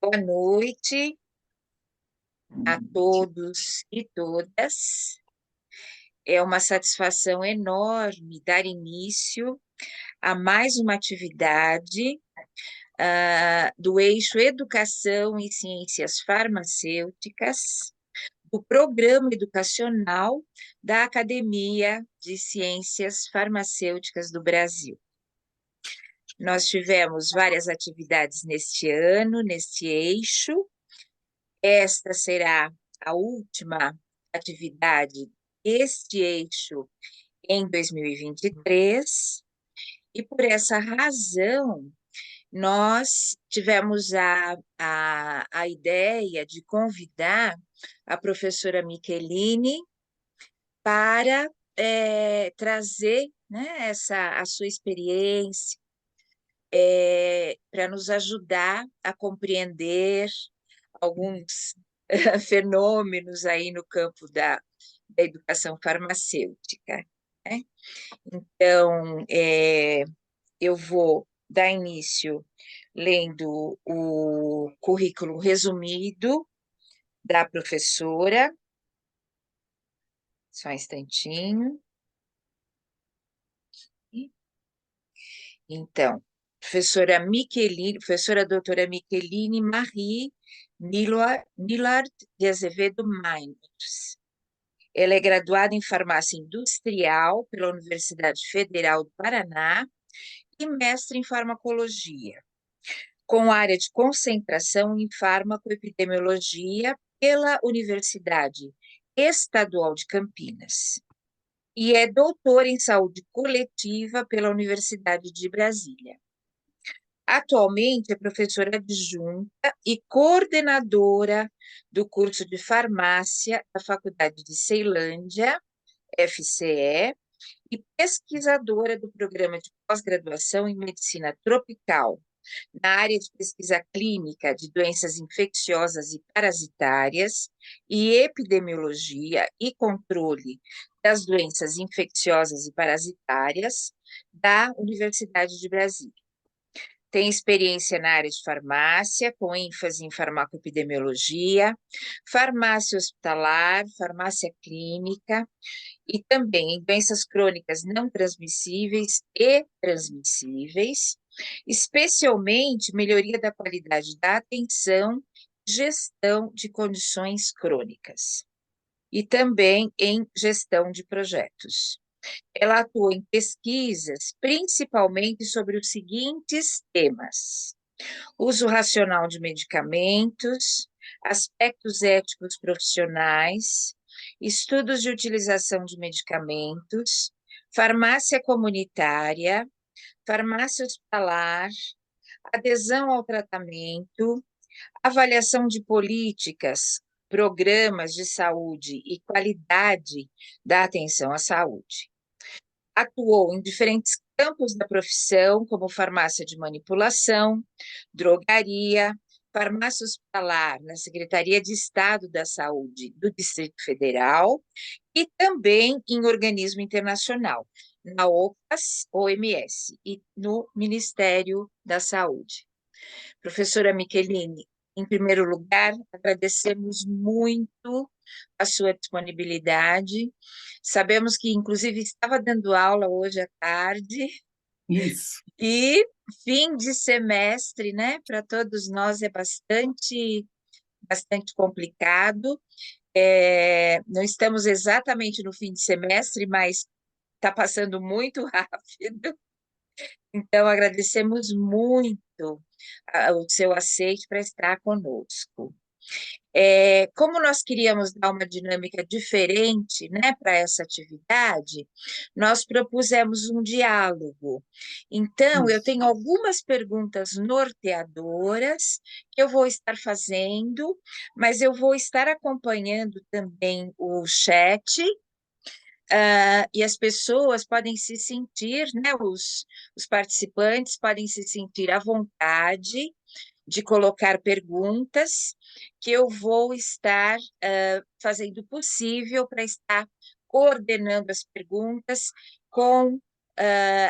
Boa noite a todos e todas. É uma satisfação enorme dar início a mais uma atividade do eixo Educação e Ciências Farmacêuticas, do Programa Educacional da Academia de Ciências Farmacêuticas do Brasil. Nós tivemos várias atividades neste ano, neste eixo. Esta será a última atividade deste eixo em 2023, e por essa razão, nós tivemos a ideia de convidar a professora Micheline para trazer, né, a sua experiência, para nos ajudar a compreender alguns fenômenos aí no campo da educação farmacêutica, né? Então, eu vou dar início lendo o currículo resumido da professora. Só um instantinho. Então, professora doutora Micheline Marie Millard de Azevedo Meiners. Ela é graduada em farmácia industrial pela Universidade Federal do Paraná e mestre em farmacologia, com área de concentração em farmacoepidemiologia pela Universidade Estadual de Campinas. E é doutora em saúde coletiva pela Universidade de Brasília. Atualmente é professora adjunta e coordenadora do curso de farmácia da Faculdade de Ceilândia, FCE, e pesquisadora do programa de pós-graduação em medicina tropical, na área de pesquisa clínica de doenças infecciosas e parasitárias e epidemiologia e controle das doenças infecciosas e parasitárias da Universidade de Brasília. Tem experiência na área de farmácia, com ênfase em farmacoepidemiologia, farmácia hospitalar, farmácia clínica e também em doenças crônicas não transmissíveis e transmissíveis, especialmente melhoria da qualidade da atenção, gestão de condições crônicas e também em gestão de projetos. Ela atua em pesquisas, principalmente sobre os seguintes temas: uso racional de medicamentos, aspectos éticos profissionais, estudos de utilização de medicamentos, farmácia comunitária, farmácia hospitalar, adesão ao tratamento, avaliação de políticas, programas de saúde e qualidade da atenção à saúde. Atuou em diferentes campos da profissão, como farmácia de manipulação, drogaria, farmácia hospitalar na Secretaria de Estado da Saúde do Distrito Federal e também em organismo internacional, na OMS e no Ministério da Saúde. Professora Micheline, em primeiro lugar, agradecemos muito a sua disponibilidade. Sabemos que, inclusive, estava dando aula hoje à tarde. Isso. E fim de semestre, né? Para todos nós é bastante complicado. Não estamos exatamente no fim de semestre, mas está passando muito rápido. Então, agradecemos muito o seu aceite para estar conosco. Como nós queríamos dar uma dinâmica diferente, né, para essa atividade, nós propusemos um diálogo. Então, eu tenho algumas perguntas norteadoras que eu vou estar fazendo, mas eu vou estar acompanhando também o chat. E as pessoas podem se sentir, né, os participantes podem se sentir à vontade de colocar perguntas, que eu vou estar fazendo o possível para estar coordenando as perguntas com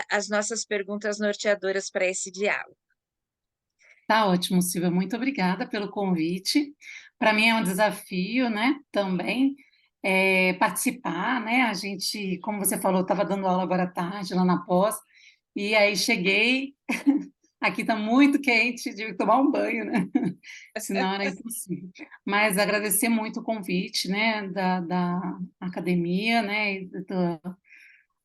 as nossas perguntas norteadoras para esse diálogo. Tá ótimo, Silvia. Muito obrigada pelo convite. Para mim é um desafio, né, também, participar, né? A gente, como você falou, estava dando aula agora à tarde, lá na pós, e aí cheguei, aqui está muito quente, tive que tomar um banho, né? Senão era impossível. Mas agradecer muito o convite, né, da academia, né, e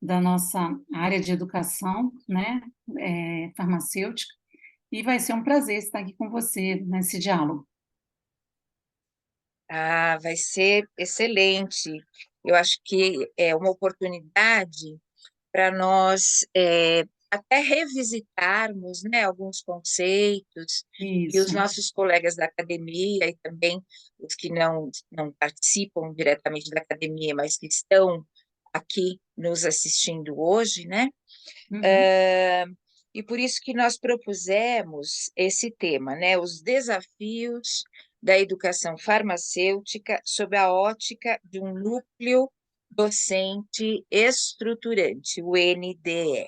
da nossa área de educação, né, farmacêutica. E vai ser um prazer estar aqui com você nesse diálogo. Ah, vai ser excelente. Eu acho que é uma oportunidade para nós até revisitarmos, né, alguns conceitos, e os Isso. nossos colegas da academia e também os que não participam diretamente da academia, mas que estão aqui nos assistindo hoje, né? Uhum. Eh, e por isso que nós propusemos esse tema, né? Os desafios da educação farmacêutica sob a ótica de um núcleo docente estruturante, o NDE.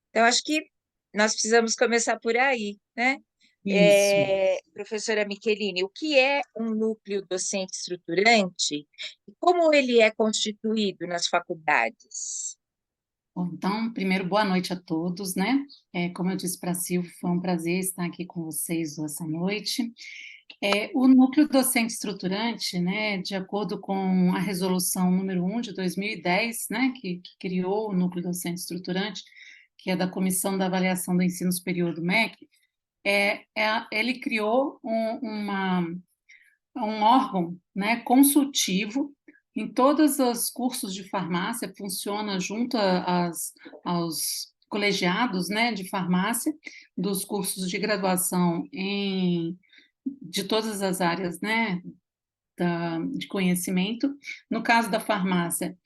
Então, acho que nós precisamos começar por aí, né? Isso. Professora Michelini, o que é um núcleo docente estruturante e como ele é constituído nas faculdades? Bom, então, primeiro, boa noite a todos, né? Como eu disse para a Silvia, foi um prazer estar aqui com vocês essa noite. O núcleo docente estruturante, né, de acordo com a resolução número 1 de 2010, né, que criou o núcleo docente estruturante, que é da Comissão da Avaliação do Ensino Superior do MEC, ele criou um órgão, né, consultivo em todos os cursos de farmácia, funciona junto aos colegiados, né, de farmácia, dos cursos de graduação de todas as áreas, né, de conhecimento. No caso da farmácia,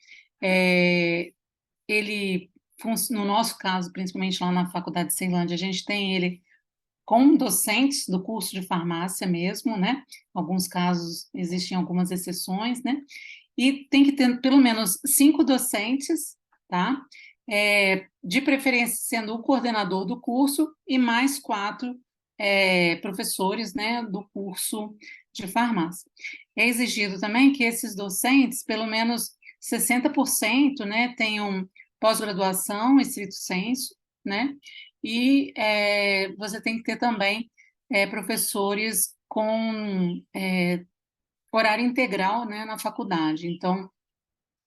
é, ele, no nosso caso, principalmente lá na Faculdade de Ceilândia, a gente tem ele com docentes do curso de farmácia mesmo, né? Em alguns casos existem algumas exceções, né? E tem que ter pelo menos 5 docentes, tá? De preferência sendo o coordenador do curso e mais 4 professores, né, do curso de farmácia. É exigido também que esses docentes, pelo menos 60%, né, tenham pós-graduação, estrito sensu, né? E você tem que ter também professores com horário integral, né, na faculdade. Então,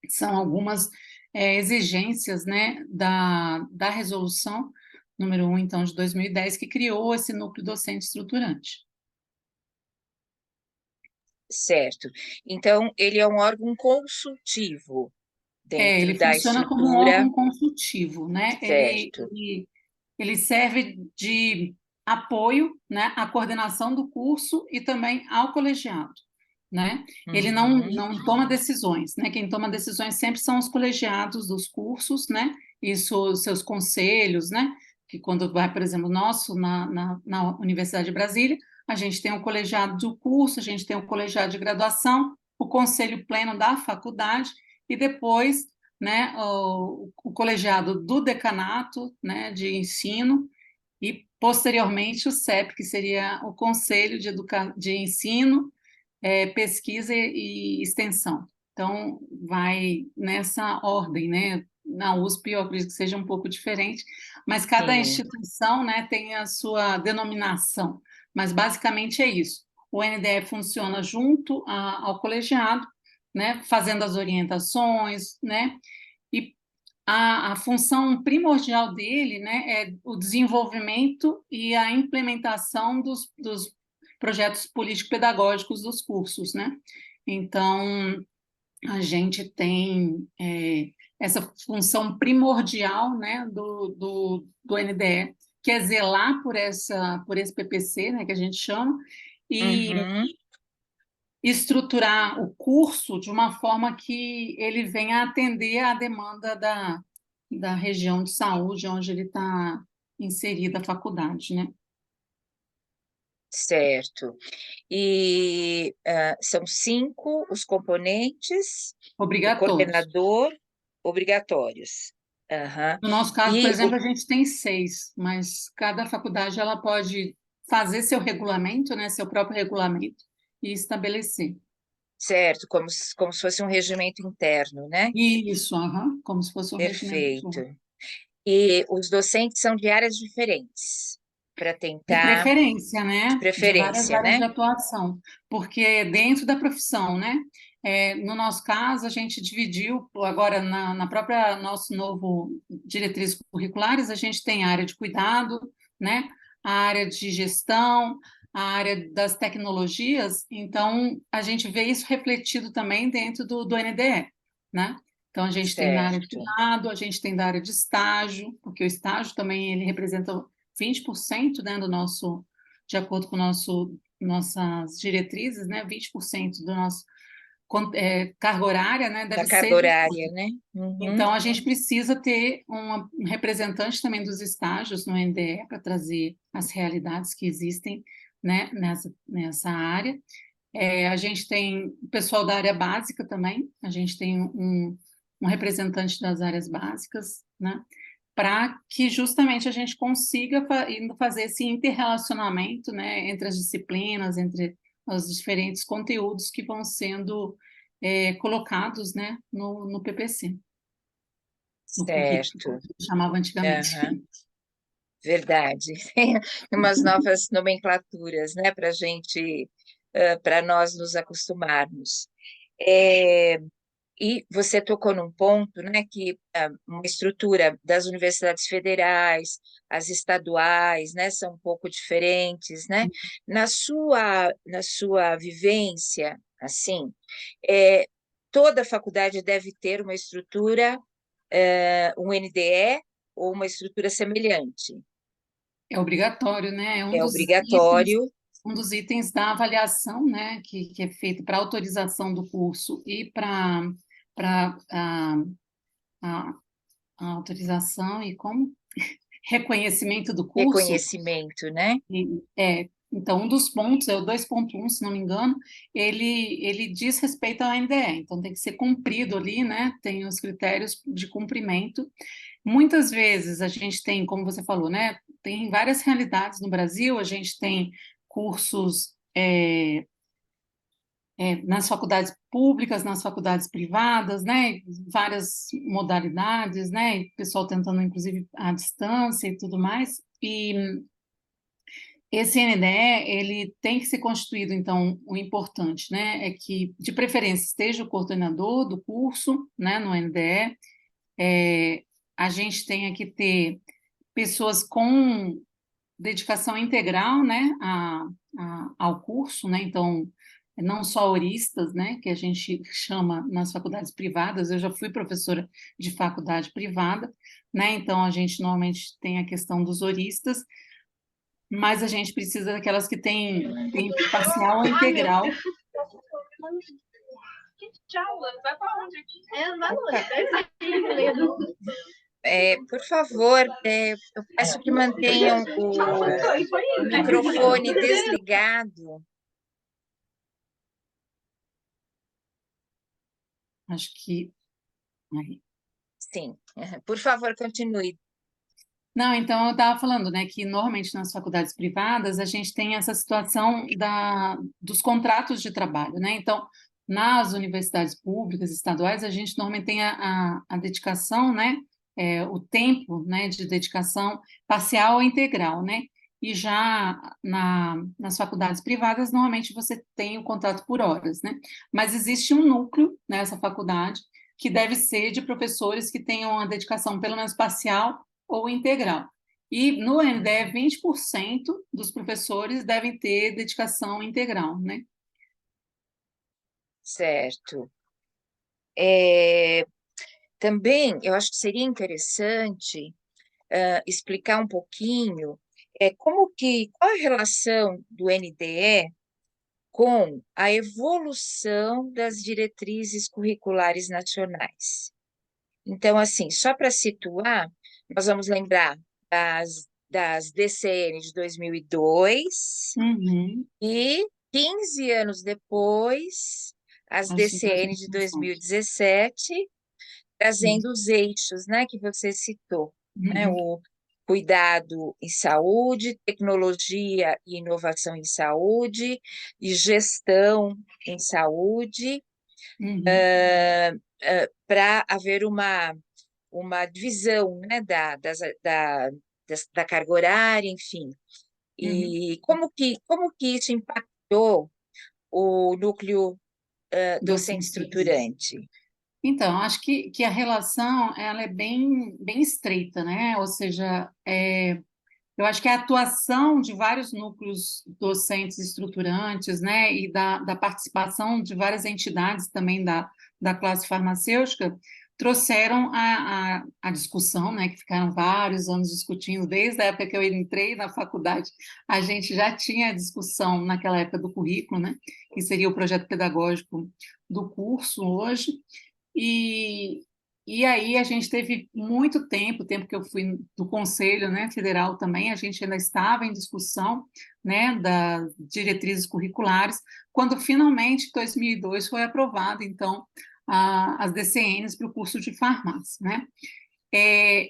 são algumas exigências, né, da resolução número 1, então, de 2010, que criou esse núcleo docente estruturante. Certo. Então, ele é um órgão consultivo Ele dentro da funciona como um estrutura, órgão consultivo, né? certo. Ele serve de apoio, né, à coordenação do curso e também ao colegiado, né? Ele Uhum, não toma decisões, né? Quem toma decisões sempre são os colegiados dos cursos, né? Isso, seus conselhos, né? Que quando vai, por exemplo, nosso na Universidade de Brasília, a gente tem o colegiado do curso, a gente tem o colegiado de graduação, o conselho pleno da faculdade e depois, né, o colegiado do decanato, né, de ensino e posteriormente o CEP, que seria o Conselho de Ensino, Pesquisa e Extensão. Então, vai nessa ordem, né? Na USP, eu acredito que seja um pouco diferente, mas cada sim, instituição, né, tem a sua denominação. Mas basicamente é isso. O NDE funciona junto ao colegiado, né, fazendo as orientações, né, e a função primordial dele, né, é o desenvolvimento e a implementação dos projetos político-pedagógicos dos cursos, né? Então, a gente tem essa função primordial, né, do NDE, que é zelar por esse PPC, né, que a gente chama, e uhum, estruturar o curso de uma forma que ele venha atender à demanda da região de saúde onde ele está inserida a faculdade, né? certo. E são 5 os componentes, o Obrigatórios. coordenador, obrigatórios. Aham. No nosso caso, por E o, exemplo, a gente tem 6, mas cada faculdade ela pode fazer seu regulamento, né, seu próprio regulamento, e estabelecer. Certo, como se fosse um regimento interno, né? Isso, aham, como se fosse um regimento Perfeito. interno. E os docentes são de áreas diferentes, para De tentar, preferência, de né? De várias preferência, áreas né? de atuação, porque dentro da profissão, né? No nosso caso, a gente dividiu, agora na própria nosso novo diretrizes curriculares, a gente tem a área de cuidado, né? A área de gestão, a área das tecnologias, então a gente vê isso refletido também dentro do NDE, né? Então a gente tem na área de Certo. cuidado, a gente tem da área de estágio, porque o estágio também ele representa 20%, né, do nosso, de acordo com nossas diretrizes, né, 20% do nosso carga horária, né, Da deve carga ser de horária, estudo. né? Uhum. Então, a gente precisa ter um representante também dos estágios no NDE para trazer as realidades que existem, né, nessa área. A gente tem o pessoal da área básica também, a gente tem um representante das áreas básicas, né? Para que justamente a gente consiga fazer esse interrelacionamento, né, entre as disciplinas, entre os diferentes conteúdos que vão sendo colocados, né, no PPC, no currículo, Certo. que chamava antigamente. Aham. Verdade. Tem umas novas nomenclaturas, né, para gente, para nós nos acostumarmos. É, e você tocou num ponto, né, que uma estrutura das universidades federais, as estaduais, né, são um pouco diferentes, né? Na sua vivência, assim, é, toda faculdade deve ter uma estrutura, um NDE ou uma estrutura semelhante. É obrigatório, né? É obrigatório, Um dos itens da avaliação, né, que é feito para autorização do curso e para a, a autorização e como reconhecimento do curso. reconhecimento, né? Então, um dos pontos, é o 2.1, se não me engano, ele diz respeito ao NDE, então tem que ser cumprido ali, né? Tem os critérios de cumprimento. Muitas vezes a gente tem, como você falou, né? Tem várias realidades no Brasil, a gente tem cursos nas faculdades públicas, nas faculdades privadas, né? Várias modalidades, né? E pessoal tentando, inclusive, à distância e tudo mais. E esse NDE, ele tem que ser constituído, então, o importante, né, é que, de preferência, esteja o coordenador do curso, né, no NDE. A gente tenha que ter pessoas com dedicação integral, né, ao curso, né, então, não só horistas, né, que a gente chama nas faculdades privadas. Eu já fui professora de faculdade privada, né, então a gente normalmente tem a questão dos horistas, mas a gente precisa daquelas que têm tempo parcial ou integral. Por favor, eu peço que mantenham o microfone desligado. Acho que. Sim, por favor, continue. Não, então eu estava falando, né, que normalmente nas faculdades privadas a gente tem essa situação dos contratos de trabalho, né? Então, nas universidades públicas, estaduais, a gente normalmente tem a dedicação, né, o tempo, né, de dedicação parcial ou integral, né? E já nas faculdades privadas, normalmente você tem o contrato por horas, né? Mas existe um núcleo nessa faculdade que deve ser de professores que tenham a dedicação pelo menos parcial ou integral. E no NDE, 20% dos professores devem ter dedicação integral, né? Certo. Também, eu acho que seria interessante explicar um pouquinho qual a relação do NDE com a evolução das diretrizes curriculares nacionais. Então, assim, só para situar, nós vamos lembrar das DCN de 2002 Uhum. e 15 anos depois, as As de DCN de 2017. 2017, trazendo Isso. os eixos, né, que você citou, né, Uhum. cuidado em saúde, tecnologia e inovação em saúde, e gestão em saúde, Uhum, para haver uma divisão, né, da carga horária, enfim. uhum. E como que isso impactou o núcleo docente Docentes. estruturante? Então, acho que a relação ela é bem estreita, né? Ou seja, eu acho que a atuação de vários núcleos docentes estruturantes, né, e da participação de várias entidades também da classe farmacêutica trouxeram a discussão, né, que ficaram vários anos discutindo, desde a época que eu entrei na faculdade, a gente já tinha a discussão naquela época do currículo, né, que seria o projeto pedagógico do curso hoje, e, e aí a gente teve muito tempo, o tempo que eu fui do Conselho, né, Federal também, a gente ainda estava em discussão, né, das diretrizes curriculares, quando finalmente, em 2002, foi aprovado, então, as DCNs para o curso de farmácia, né?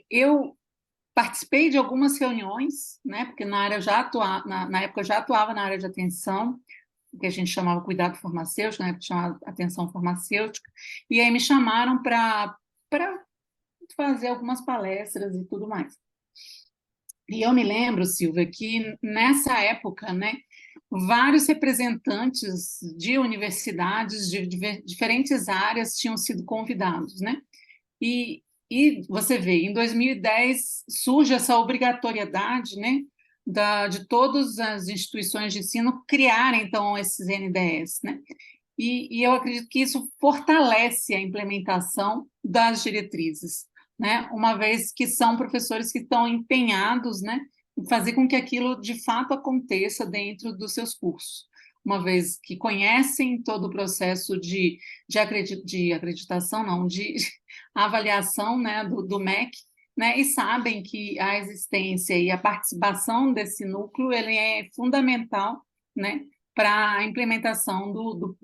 Eu participei de algumas reuniões, né, porque na área eu já atuava, na época eu já atuava na área de atenção, que a gente chamava cuidado farmacêutico, né, que chamava atenção farmacêutica, e aí me chamaram para fazer algumas palestras e tudo mais. E eu me lembro, Silvia, que nessa época, né, vários representantes de universidades de diferentes áreas tinham sido convidados, né? E você vê, em 2010 surge essa obrigatoriedade, né, de todas as instituições de ensino criarem, então, esses NDS, né? E eu acredito que isso fortalece a implementação das diretrizes, né? Uma vez que são professores que estão empenhados, né, em fazer com que aquilo de fato aconteça dentro dos seus cursos, uma vez que conhecem todo o processo de acreditação, não, de avaliação, né, do MEC, né, e sabem que a existência e a participação desse núcleo ele é fundamental, né, para a implementação do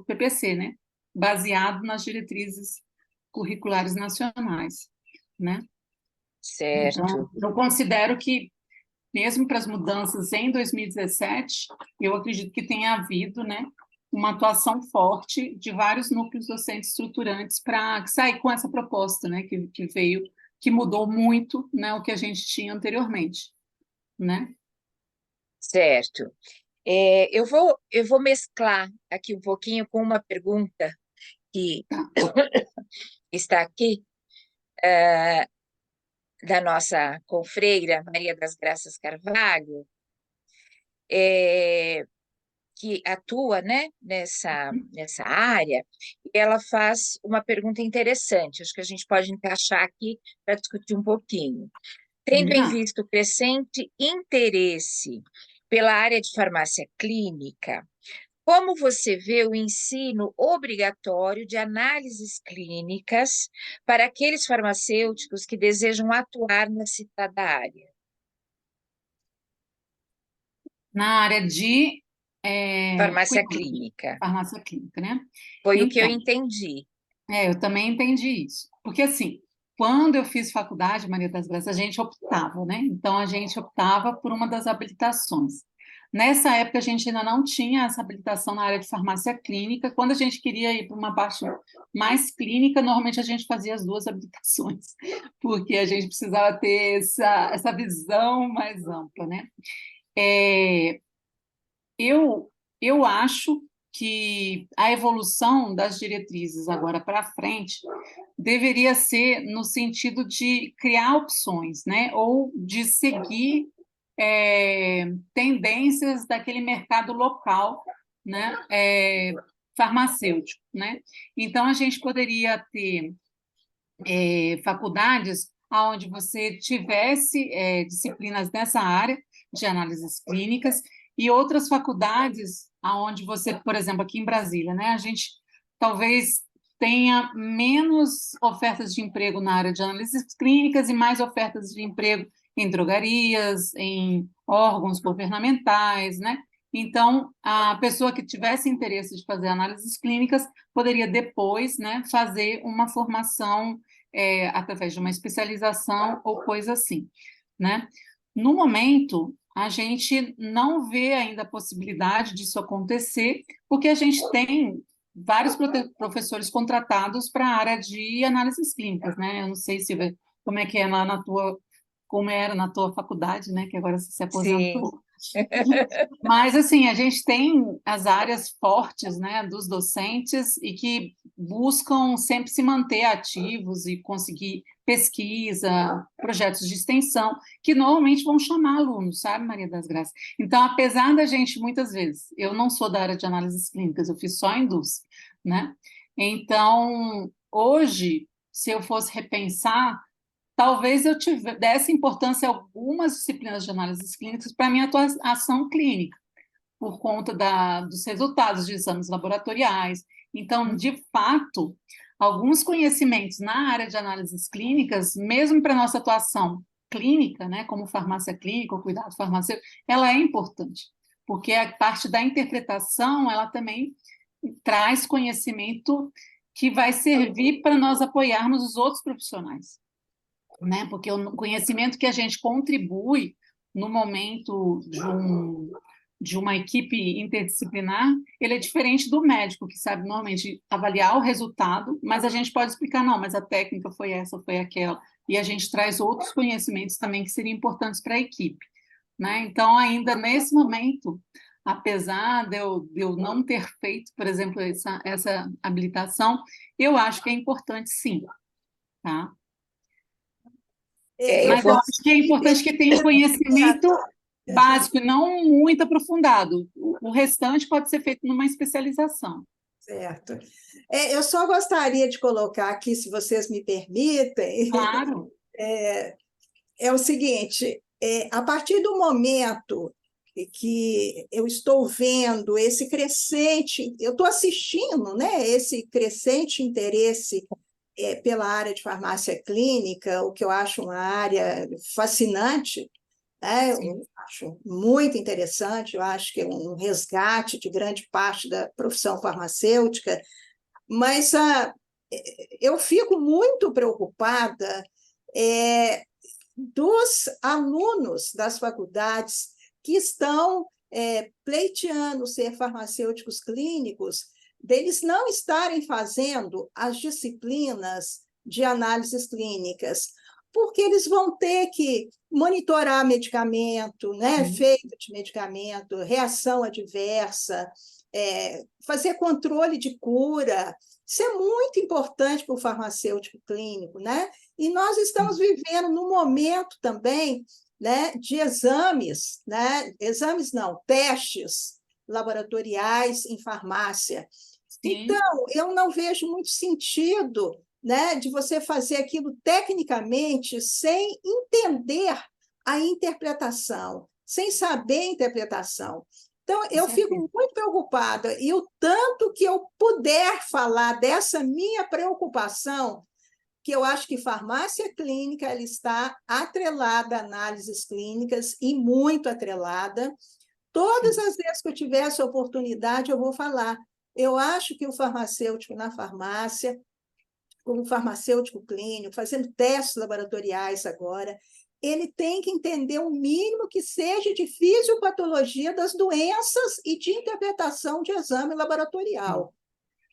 PPC, né? Baseado nas diretrizes curriculares nacionais, né? Então, Certo, eu considero que, mesmo para as mudanças em 2017, eu acredito que tenha havido, né, uma atuação forte de vários núcleos docentes estruturantes para sair com essa proposta, né, que veio, que mudou muito, né, o que a gente tinha anteriormente, né? certo. Eu vou mesclar aqui um pouquinho com uma pergunta que Tá. está aqui, da nossa confreira Maria das Graças Carvalho, é, que atua, né, nessa área, e ela faz uma pergunta interessante, acho que a gente pode encaixar aqui para discutir um pouquinho. Tendo em Combinado. vista o crescente interesse pela área de farmácia clínica, como você vê o ensino obrigatório de análises clínicas para aqueles farmacêuticos que desejam atuar na citada área? Na área de Farmácia cuidado, clínica. farmácia clínica, né? Foi o que eu Então, entendi. eu também entendi isso. Porque, assim, quando eu fiz faculdade, Maria das Graças, a gente optava, né? Então, a gente optava por uma das habilitações. Nessa época, a gente ainda não tinha essa habilitação na área de farmácia clínica. Quando a gente queria ir para uma parte mais clínica, normalmente a gente fazia as duas habilitações, porque a gente precisava ter essa visão mais ampla, né? É, eu acho que a evolução das diretrizes agora para frente deveria ser no sentido de criar opções, né? Ou de seguir tendências daquele mercado local, né? Farmacêutico, né? Então a gente poderia ter faculdades onde você tivesse disciplinas nessa área de análises clínicas e outras faculdades onde você, por exemplo, aqui em Brasília, né, a gente talvez tenha menos ofertas de emprego na área de análises clínicas e mais ofertas de emprego em drogarias, em órgãos governamentais, né? Então, a pessoa que tivesse interesse de fazer análises clínicas poderia depois, né, fazer uma formação através de uma especialização ou coisa assim. né? No momento, a gente não vê ainda a possibilidade disso acontecer, porque a gente tem vários professores contratados para a área de análises clínicas, né? Eu não sei se como é que é lá na tua, como era na tua faculdade, né? Que agora você se Sim. aposentou. Mas, assim, a gente tem as áreas fortes, né, dos docentes e que buscam sempre se manter ativos e conseguir pesquisa, projetos de extensão, que normalmente vão chamar alunos, sabe, Maria das Graças? Então, apesar da gente, muitas vezes, eu não sou da área de análises clínicas, eu fiz só indústria, né? Então, hoje, se eu fosse repensar, talvez eu desse importância a algumas disciplinas de análises clínicas para a minha atuação clínica, por conta dos resultados de exames laboratoriais. Então, de fato, alguns conhecimentos na área de análises clínicas, mesmo para a nossa atuação clínica, né, como farmácia clínica ou cuidado farmacêutico, ela é importante, porque a parte da interpretação, ela também traz conhecimento que vai servir para nós apoiarmos os outros profissionais, né? Porque o conhecimento que a gente contribui no momento de uma equipe interdisciplinar, ele é diferente do médico, que sabe normalmente avaliar o resultado, mas a gente pode explicar, não, mas a técnica foi essa, foi aquela, e a gente traz outros conhecimentos também que seriam importantes para a equipe, né? Então, ainda nesse momento, apesar de eu não ter feito, por exemplo, essa habilitação, eu acho que é importante sim, tá? Eu Mas eu vou. acho que é importante que tenha conhecimento básico e não muito aprofundado. O restante pode ser feito numa especialização. Certo. Eu só gostaria de colocar aqui, se vocês me permitem, Claro. é o seguinte: a partir do momento que eu estou vendo esse crescente, eu estou assistindo, né, esse crescente interesse pela área de farmácia clínica, o que eu acho uma área fascinante, né? Eu acho muito interessante, eu acho que é um resgate de grande parte da profissão farmacêutica, mas eu fico muito preocupada dos alunos das faculdades que estão pleiteando ser farmacêuticos clínicos, deles não estarem fazendo as disciplinas de análises clínicas, porque eles vão ter que monitorar medicamento, né, efeito de medicamento, reação adversa, fazer controle de cura. Isso é muito importante para o farmacêutico clínico, né? E nós estamos vivendo num momento também, né, de exames, né? Exames não, testes laboratoriais em farmácia. Sim. Então, eu não vejo muito sentido, né, de você fazer aquilo tecnicamente sem entender a interpretação, sem saber a interpretação. Então, eu fico muito preocupada, e o tanto que eu puder falar dessa minha preocupação, que eu acho que farmácia clínica ela está atrelada a análises clínicas, e muito atrelada. Todas as vezes que eu tiver essa oportunidade, eu vou falar. Eu acho que o farmacêutico na farmácia, como farmacêutico clínico, fazendo testes laboratoriais agora, ele tem que entender o mínimo que seja de fisiopatologia das doenças e de interpretação de exame laboratorial.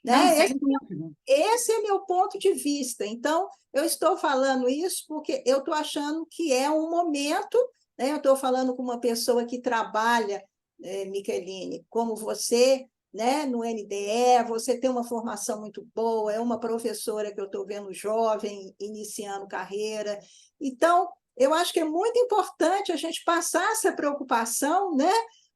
Não, Né? sem dúvida. Esse é meu ponto de vista. Então, eu estou falando isso porque eu estou achando que é um momento, né? Eu estou falando com uma pessoa que trabalha, Micheline, como você, né, no NDE, você tem uma formação muito boa, é uma professora que eu estou vendo jovem, iniciando carreira. Então, eu acho que é muito importante a gente passar essa preocupação, né,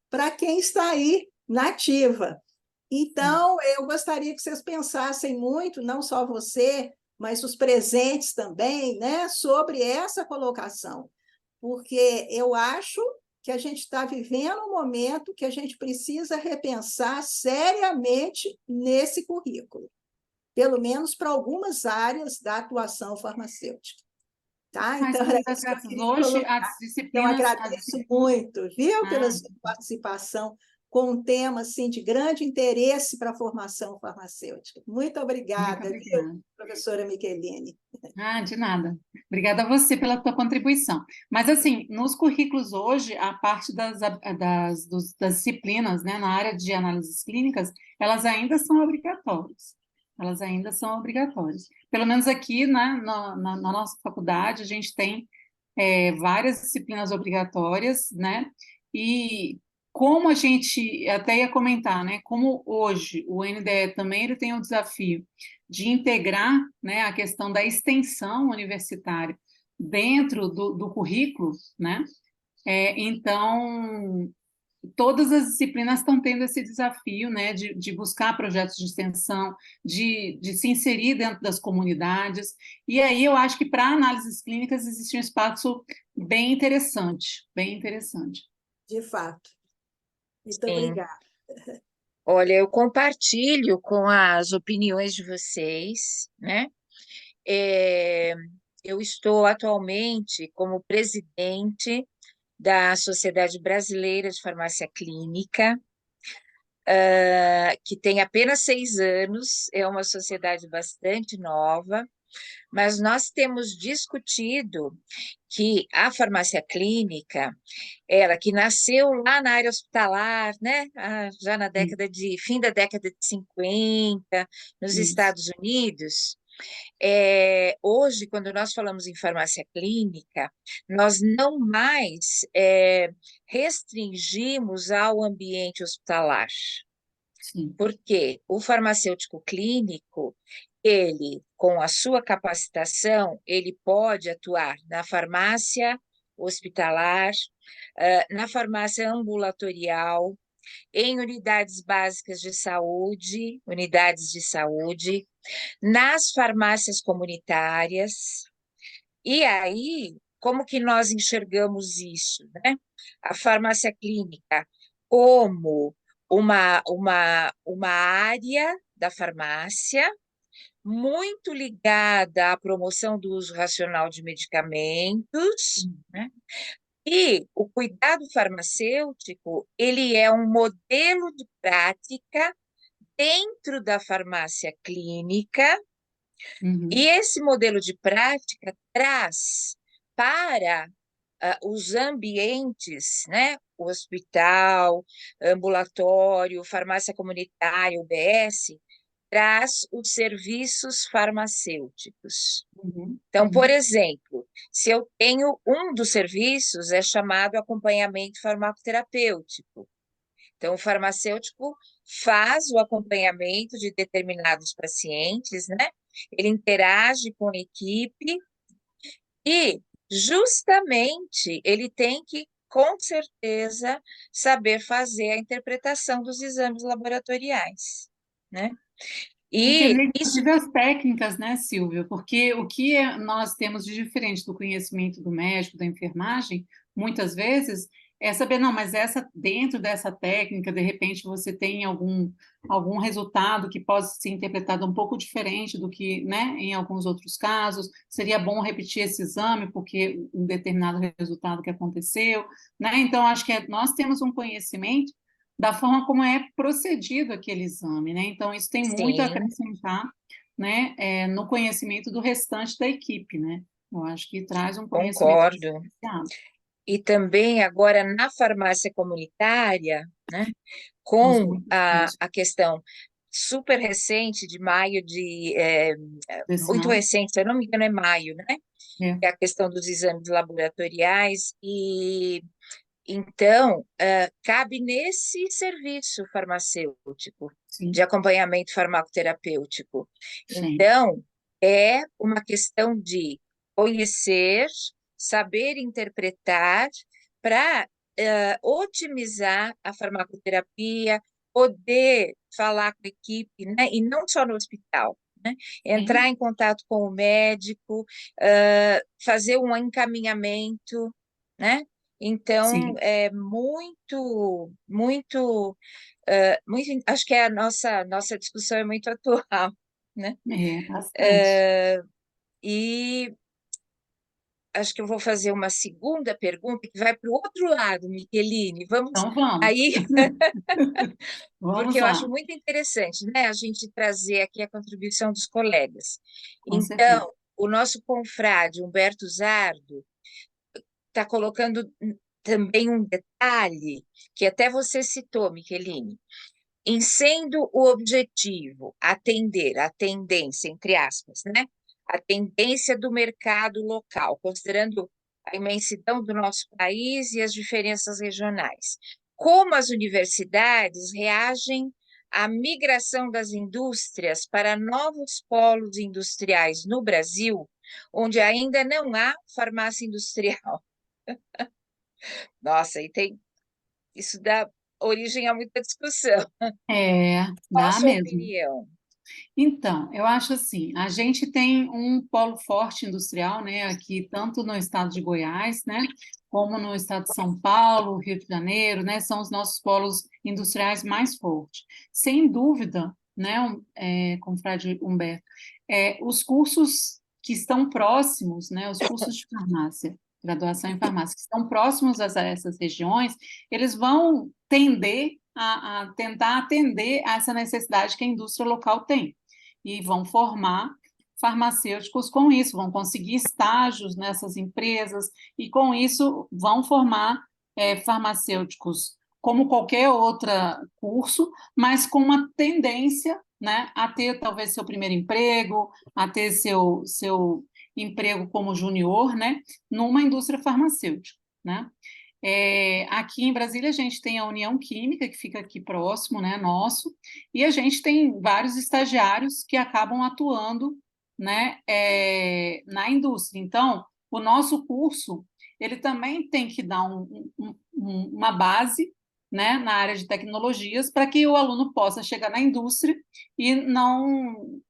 para quem está aí na ativa. Então, eu gostaria que vocês pensassem muito, não só você, mas os presentes também, né, sobre essa colocação, porque eu acho que a gente está vivendo um momento que a gente precisa repensar seriamente nesse currículo, pelo menos para algumas áreas da atuação farmacêutica. Tá? Mas, Então, Maria das Graças, hoje as eu disciplinas... agradeço muito, viu, pela sua participação com um tema assim, de grande interesse para a formação farmacêutica. Muito Muito obrigada, viu, obrigada. professora Micheline? Ah, de nada. Obrigada a você pela tua contribuição. Mas, assim, nos currículos hoje, a parte das disciplinas, né, na área de análises clínicas, elas ainda são obrigatórias. Elas ainda são obrigatórias. Pelo menos aqui, né, na nossa faculdade, a gente tem várias disciplinas obrigatórias, né? E como a gente até ia comentar, né? Como hoje o NDE também ele tem o desafio de integrar, né, a questão da extensão universitária dentro do currículo, né? Então, todas as disciplinas estão tendo esse desafio, né, de buscar projetos de extensão, de se inserir dentro das comunidades. E aí eu acho que para análises clínicas existe um espaço bem interessante, bem interessante. De fato. Muito Sim. obrigada. Olha, eu compartilho com as opiniões de vocês, né? É, eu estou atualmente como presidente da Sociedade Brasileira de Farmácia Clínica, que tem apenas 6 anos, é uma sociedade bastante nova, mas nós temos discutido que a farmácia clínica, ela que nasceu lá na área hospitalar, né, já na Sim, fim da década de 50, nos isso. Estados Unidos, hoje, quando nós falamos em farmácia clínica, nós não mais restringimos ao ambiente hospitalar, Sim. porque o farmacêutico clínico, ele, com a sua capacitação, ele pode atuar na farmácia hospitalar, na farmácia ambulatorial, em unidades de saúde, nas farmácias comunitárias. E aí, como que nós enxergamos isso, né? A farmácia clínica como uma área da farmácia muito ligada à promoção do uso racional de medicamentos, né? E o cuidado farmacêutico, ele é um modelo de prática dentro da farmácia clínica, e Uhum. esse modelo de prática traz para os ambientes, né, o hospital, ambulatório, farmácia comunitária, UBS, traz os serviços farmacêuticos. Uhum. Então, por Uhum. exemplo, se eu tenho um dos serviços, é chamado acompanhamento farmacoterapêutico. Então, o farmacêutico faz o acompanhamento de determinados pacientes, né? Ele interage com a equipe e, justamente, ele tem que, com certeza, saber fazer a interpretação dos exames laboratoriais, né? E Entender, isso, inclusive, as técnicas, né, Silvia? Porque o que nós temos de diferente do conhecimento do médico, da enfermagem, muitas vezes, é saber, não, mas dentro dessa técnica, de repente, você tem algum resultado que possa ser interpretado um pouco diferente do que, né, em alguns outros casos. Seria bom repetir esse exame, porque um determinado resultado que aconteceu, né? Então, acho que nós temos um conhecimento da forma como é procedido aquele exame, né? Então, isso tem muito a sim, acrescentar, né, no conhecimento do restante da equipe, né? Eu acho que traz um conhecimento concordo. diferenciado. E também agora na farmácia comunitária, né, Uso com muito a, isso a questão super recente de maio desse muito ano. recente, se eu não me engano é maio, né, É, que é a questão dos exames laboratoriais, e então cabe nesse serviço farmacêutico, de sim, acompanhamento farmacoterapêutico. sim, Então, é uma questão de conhecer, saber interpretar para otimizar a farmacoterapia, poder falar com a equipe, né? E não só no hospital, né? Entrar sim, em contato com o médico, fazer um encaminhamento, né? Então, sim, é acho que a nossa discussão é muito atual, né? bastante. E, acho que eu vou fazer uma segunda pergunta que vai para o outro lado, Micheline. Vamos Então, vamos, aí, vamos porque eu acho lá, muito interessante, né, a gente trazer aqui a contribuição dos colegas. com certeza. Então, o nosso confrade Humberto Zardo está colocando também um detalhe que até você citou, Micheline. Em sendo o objetivo atender a tendência, entre aspas, né? A tendência do mercado local, considerando a imensidão do nosso país e as diferenças regionais. Como as universidades reagem à migração das indústrias para novos polos industriais no Brasil, onde ainda não há farmácia industrial? Nossa, isso dá origem a muita discussão. É, Qual a dá sua mesmo. opinião? Então, eu acho assim, a gente tem um polo forte industrial, né, aqui tanto no estado de Goiás, né, como no estado de São Paulo, Rio de Janeiro, né, são os nossos polos industriais mais fortes. Sem dúvida, né, confrade Humberto, os cursos que estão próximos, né, os cursos de farmácia, graduação em farmácia, que estão próximos a essas regiões, eles vão tender a tentar atender a essa necessidade que a indústria local tem e vão formar farmacêuticos com isso, vão conseguir estágios nessas empresas e com isso vão formar farmacêuticos como qualquer outro curso, mas com uma tendência, né, a ter talvez seu primeiro emprego, a ter seu emprego como júnior, né, numa indústria farmacêutica, né? Aqui em Brasília, a gente tem a União Química, que fica aqui próximo, né, nosso, e a gente tem vários estagiários que acabam atuando, né, na indústria. Então, o nosso curso, ele também tem que dar uma base, né, na área de tecnologias, para que o aluno possa chegar na indústria e não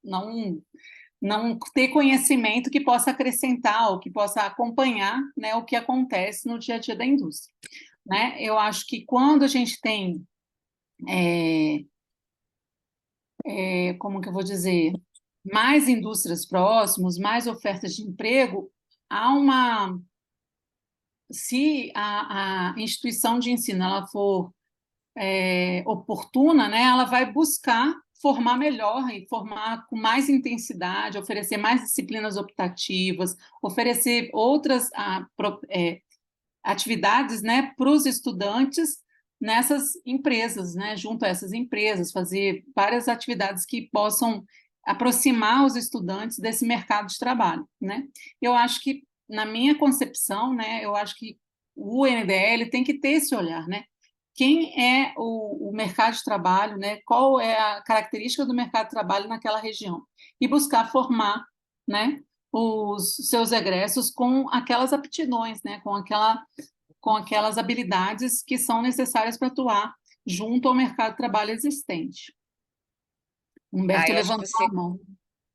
ter conhecimento que possa acrescentar ou que possa acompanhar, né, o que acontece no dia a dia da indústria, né? Eu acho que quando a gente tem, como que eu vou dizer, mais indústrias próximas, mais ofertas de emprego, há uma, se a instituição de ensino ela for oportuna, né, ela vai buscar formar melhor e formar com mais intensidade, oferecer mais disciplinas optativas, oferecer outras atividades, né, para os estudantes nessas empresas, né, junto a essas empresas, fazer várias atividades que possam aproximar os estudantes desse mercado de trabalho, né? Eu acho que, na minha concepção, né, eu acho que o NDL tem que ter esse olhar, né? Quem é o mercado de trabalho, né? Qual é a característica do mercado de trabalho naquela região? E buscar formar, né, os seus egressos com aquelas aptidões, né, com aquelas habilidades que são necessárias para atuar junto ao mercado de trabalho existente. Humberto Eu acho que levantou você. a mão.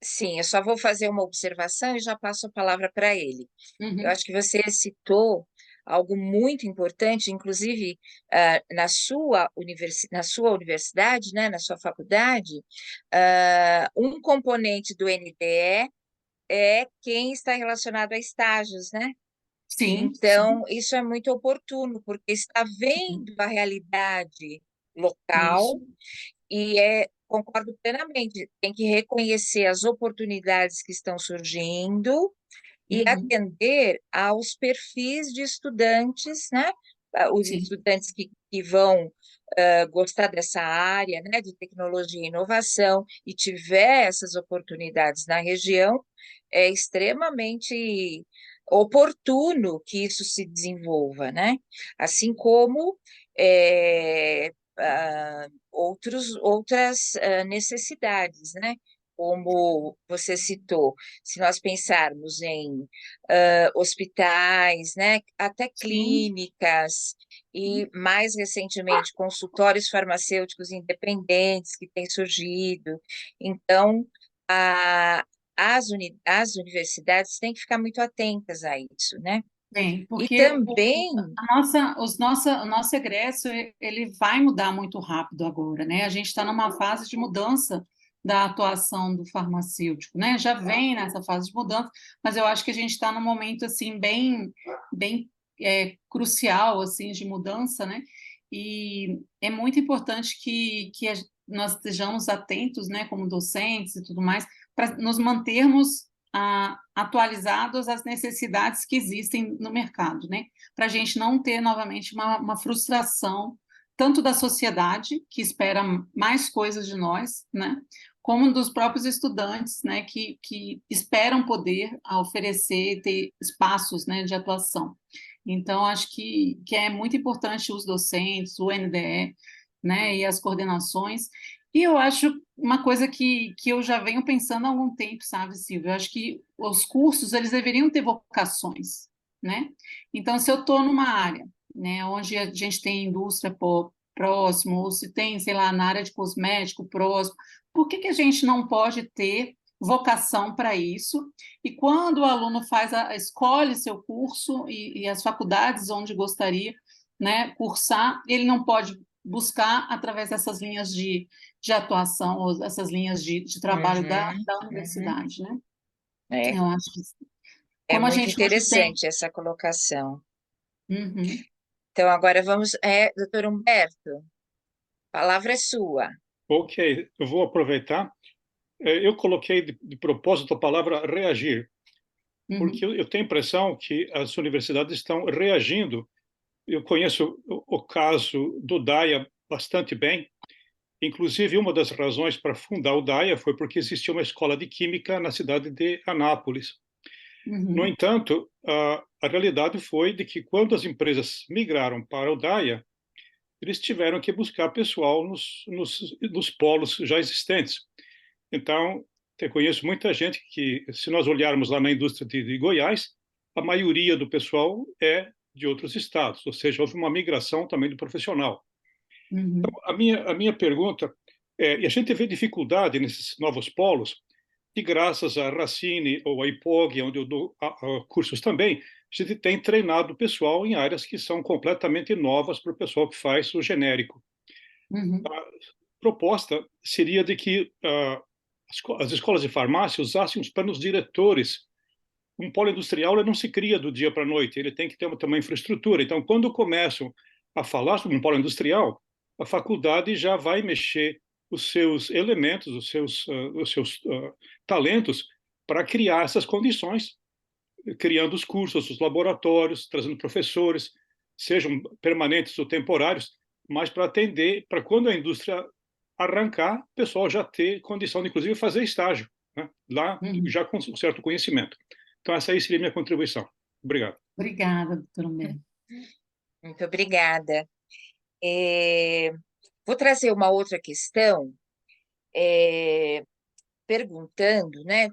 Sim, eu só vou fazer uma observação e já passo a palavra para ele. Eu Uhum. acho que você citou algo muito importante, inclusive na sua universidade, né, na sua faculdade, um componente do NDE é quem está relacionado a estágios, né? Sim, sim, Então, isso é muito oportuno, porque está sim. vendo a realidade local Isso. e concordo plenamente, tem que reconhecer as oportunidades que estão surgindo e Uhum. atender aos perfis de estudantes, né? Os Sim, estudantes que vão gostar dessa área, né, de tecnologia e inovação e tiver essas oportunidades na região, é extremamente oportuno que isso se desenvolva, né? Assim como outras necessidades, né? Como você citou, se nós pensarmos em hospitais, né, até sim. clínicas e, mais recentemente, consultórios farmacêuticos independentes que têm surgido. Então, a, as universidades têm que ficar muito atentas a isso, né? Bem, E porque também, o nosso egresso ele vai mudar muito rápido agora, né? A gente está numa fase de mudança, da atuação do farmacêutico, né? Já vem nessa fase de mudança, mas eu acho que a gente está num momento assim bem crucial assim de mudança, né? E é muito importante que nós estejamos atentos, né, como docentes e tudo mais, para nos mantermos atualizados às necessidades que existem no mercado, né? Para a gente não ter novamente uma frustração tanto da sociedade, que espera mais coisas de nós, né? Como dos próprios estudantes, né? Que esperam poder oferecer, ter espaços, né, de atuação. Então, acho que é muito importante os docentes, o NDE, né, e as coordenações. E eu acho uma coisa que eu já venho pensando há algum tempo, sabe, Silvia? Eu acho que os cursos, eles deveriam ter vocações, né? Então, se eu estou numa área, né, onde a gente tem indústria próximo, ou se tem, sei lá, na área de cosmético próximo, por que a gente não pode ter vocação para isso? E quando o aluno escolhe seu curso e as faculdades onde gostaria, né, cursar, ele não pode buscar através dessas linhas de atuação, ou essas linhas de trabalho da universidade, né? É, Eu acho que é como a muito gente hoje tem... interessante essa colocação. Uhum. Então, agora vamos... doutor Humberto, a palavra é sua. Ok, eu vou aproveitar. Eu coloquei de propósito a palavra reagir, porque eu tenho a impressão que as universidades estão reagindo. Eu conheço o caso do DAIA bastante bem. Inclusive, uma das razões para fundar o DAIA foi porque existia uma escola de química na cidade de Anápolis. No entanto, a realidade foi de que quando as empresas migraram para o DAIA, eles tiveram que buscar pessoal nos polos já existentes. Então, eu conheço muita gente que, se nós olharmos lá na indústria de Goiás, a maioria do pessoal é de outros estados, ou seja, houve uma migração também do profissional. Então, a minha pergunta é, e a gente vê dificuldade nesses novos polos, e graças à Racine ou à IPOG, onde eu dou cursos também, a gente tem treinado o pessoal em áreas que são completamente novas para o pessoal que faz o genérico. A proposta seria de que as escolas de farmácia usassem os planos diretores. Um polo industrial ele não se cria do dia para a noite, ele tem que ter uma infraestrutura. Então, quando começam a falar sobre um polo industrial, a faculdade já vai mexer os seus elementos, os seus talentos para criar essas condições, criando os cursos, os laboratórios, trazendo professores, sejam permanentes ou temporários, mas para atender, para quando a indústria arrancar, o pessoal já ter condição de, inclusive, fazer estágio, né? Lá já com um certo conhecimento. Então, essa aí seria a minha contribuição. Obrigado. Obrigada, doutora Humberto. Muito obrigada. Vou trazer uma outra questão, perguntando, né,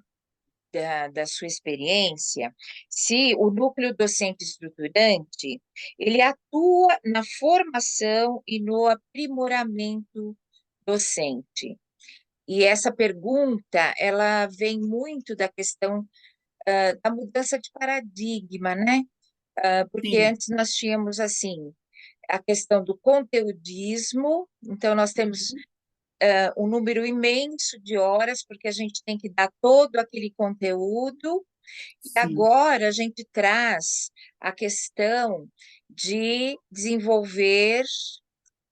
da sua experiência, se o núcleo docente estruturante, ele atua na formação e no aprimoramento docente. E essa pergunta, ela vem muito da questão da mudança de paradigma, né? Porque Sim. antes nós tínhamos, assim, a questão do conteudismo, então nós temos um número imenso de horas, porque a gente tem que dar todo aquele conteúdo, e Sim. agora a gente traz a questão de desenvolver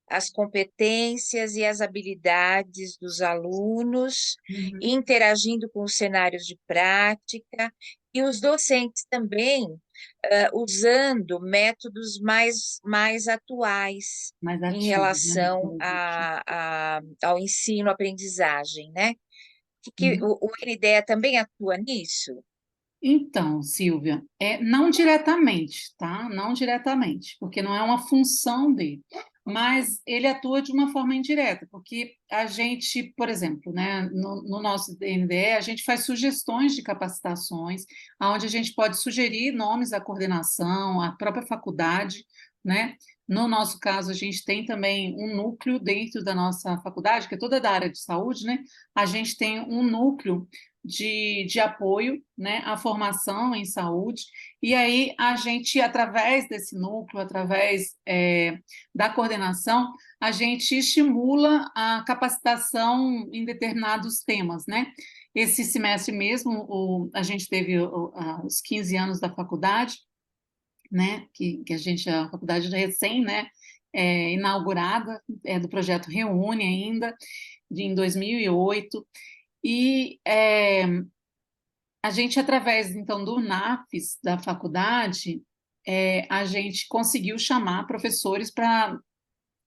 as competências e as habilidades dos alunos, interagindo com os cenários de prática, e os docentes também usando métodos mais atuais Mais em ativos, relação né? ao ensino-aprendizagem, né? O NDE também atua nisso? Então, Silvia, não diretamente, tá? Não diretamente, porque não é uma função dele, mas ele atua de uma forma indireta, porque a gente, por exemplo, né, no nosso NDE, a gente faz sugestões de capacitações, onde a gente pode sugerir nomes à coordenação, à própria faculdade, né? No nosso caso, a gente tem também um núcleo dentro da nossa faculdade, que é toda da área de saúde, né? A gente tem um núcleo de apoio, né, à formação em saúde, e aí a gente, através desse núcleo, através da coordenação, a gente estimula a capacitação em determinados temas, né? Esse semestre mesmo, a gente teve os 15 anos da faculdade, né? Que a faculdade recém, né? Inaugurada, do projeto Reúne ainda, em 2008, e a gente, através, então, do NAFES, da faculdade, a gente conseguiu chamar professores para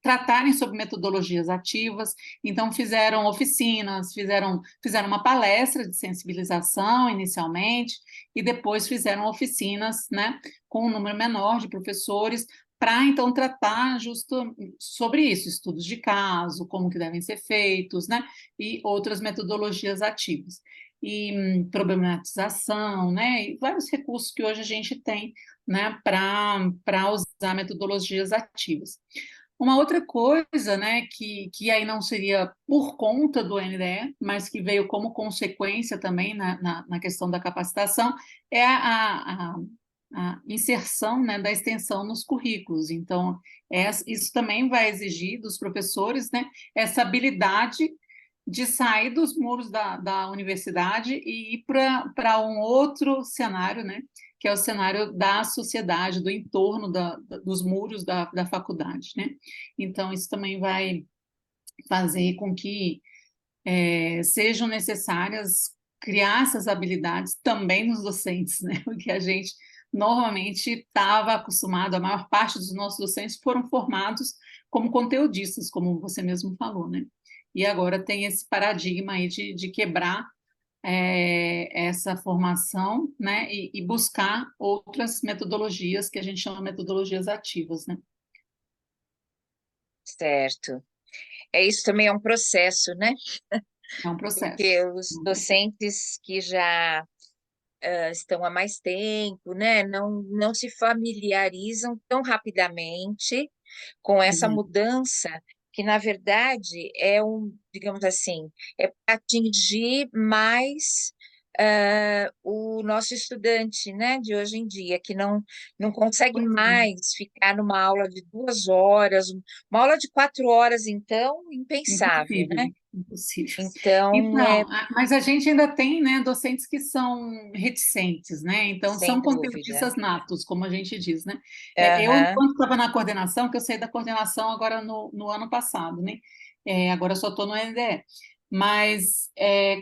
tratarem sobre metodologias ativas, então fizeram oficinas, fizeram uma palestra de sensibilização inicialmente, e depois fizeram oficinas, né, com um número menor de professores, para então tratar justo sobre isso, estudos de caso, como que devem ser feitos, né, e outras metodologias ativas. E problematização, né, e vários recursos que hoje a gente tem, né, para usar metodologias ativas. Uma outra coisa, né, que aí não seria por conta do NDE, mas que veio como consequência também na questão da capacitação, é a inserção, né, da extensão nos currículos. Então, isso também vai exigir dos professores, né, essa habilidade de sair dos muros da universidade e ir para um outro cenário, né, que é o cenário da sociedade, do entorno dos muros da faculdade, né? Então, isso também vai fazer com que sejam necessárias criar essas habilidades também nos docentes, né? Porque a gente normalmente estava acostumado, a maior parte dos nossos docentes foram formados como conteudistas, como você mesmo falou, né? E agora tem esse paradigma aí de quebrar essa formação, né, e buscar outras metodologias que a gente chama de metodologias ativas, né? Certo. Isso também é um processo, né? É um processo. Porque os docentes que já estão há mais tempo, né, não se familiarizam tão rapidamente com essa mudança, que na verdade digamos assim, é para atingir mais o nosso estudante, né, de hoje em dia, que não consegue Pois é. mais ficar numa aula de 2 horas, uma aula de 4 horas, então, impensável, né? Impossível. Então, Então, mas a gente ainda tem, né, docentes que são reticentes, né? Então, sem são dúvida. conteudistas natos, como a gente diz, né? Eu, Aham. enquanto estava na coordenação, que eu saí da coordenação agora no ano passado, né? Agora eu só estou no NDE. Mas,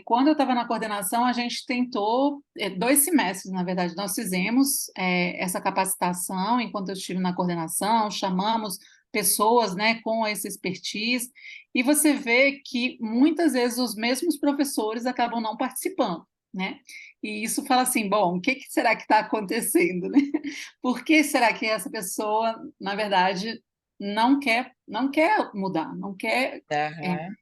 quando eu estava na coordenação, a gente tentou, 2 semestres, na verdade, nós fizemos essa capacitação enquanto eu estive na coordenação, chamamos pessoas, né, com essa expertise, e você vê que muitas vezes os mesmos professores acabam não participando, né? E isso fala assim, bom, o que será que está acontecendo, né? Por que será que essa pessoa, na verdade, não quer mudar, não quer, Aham.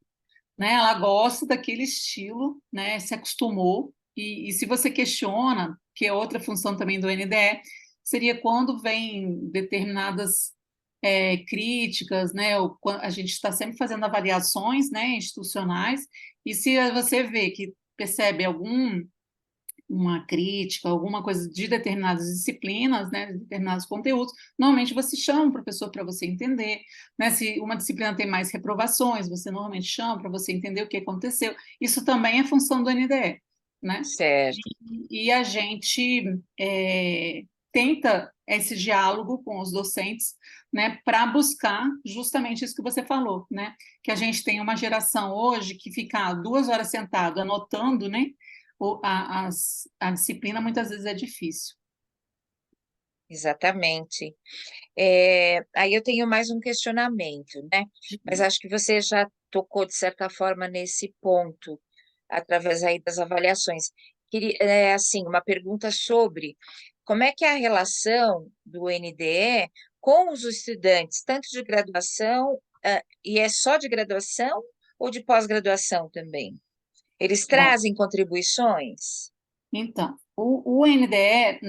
né? Ela gosta daquele estilo, né? Se acostumou, e se você questiona, que é outra função também do NDE, seria quando vem determinadas críticas, né? A gente está sempre fazendo avaliações, né, institucionais, e se você vê que percebe uma crítica, alguma coisa de determinadas disciplinas, né, de determinados conteúdos, normalmente você chama o professor para você entender, né? Se uma disciplina tem mais reprovações, você normalmente chama para você entender o que aconteceu. Isso também é função do NDE, né? Certo. E a gente tenta esse diálogo com os docentes, né, para buscar justamente isso que você falou, né? Que a gente tem uma geração hoje que fica 2 horas sentado anotando, né? A disciplina muitas vezes é difícil. Exatamente. Aí eu tenho mais um questionamento, né? Mas acho que você já tocou, de certa forma, nesse ponto, através aí das avaliações. Assim, uma pergunta sobre como é que é a relação do NDE com os estudantes, tanto de graduação, e é só de graduação ou de pós-graduação também? Eles Bom, trazem contribuições? então, o NDE,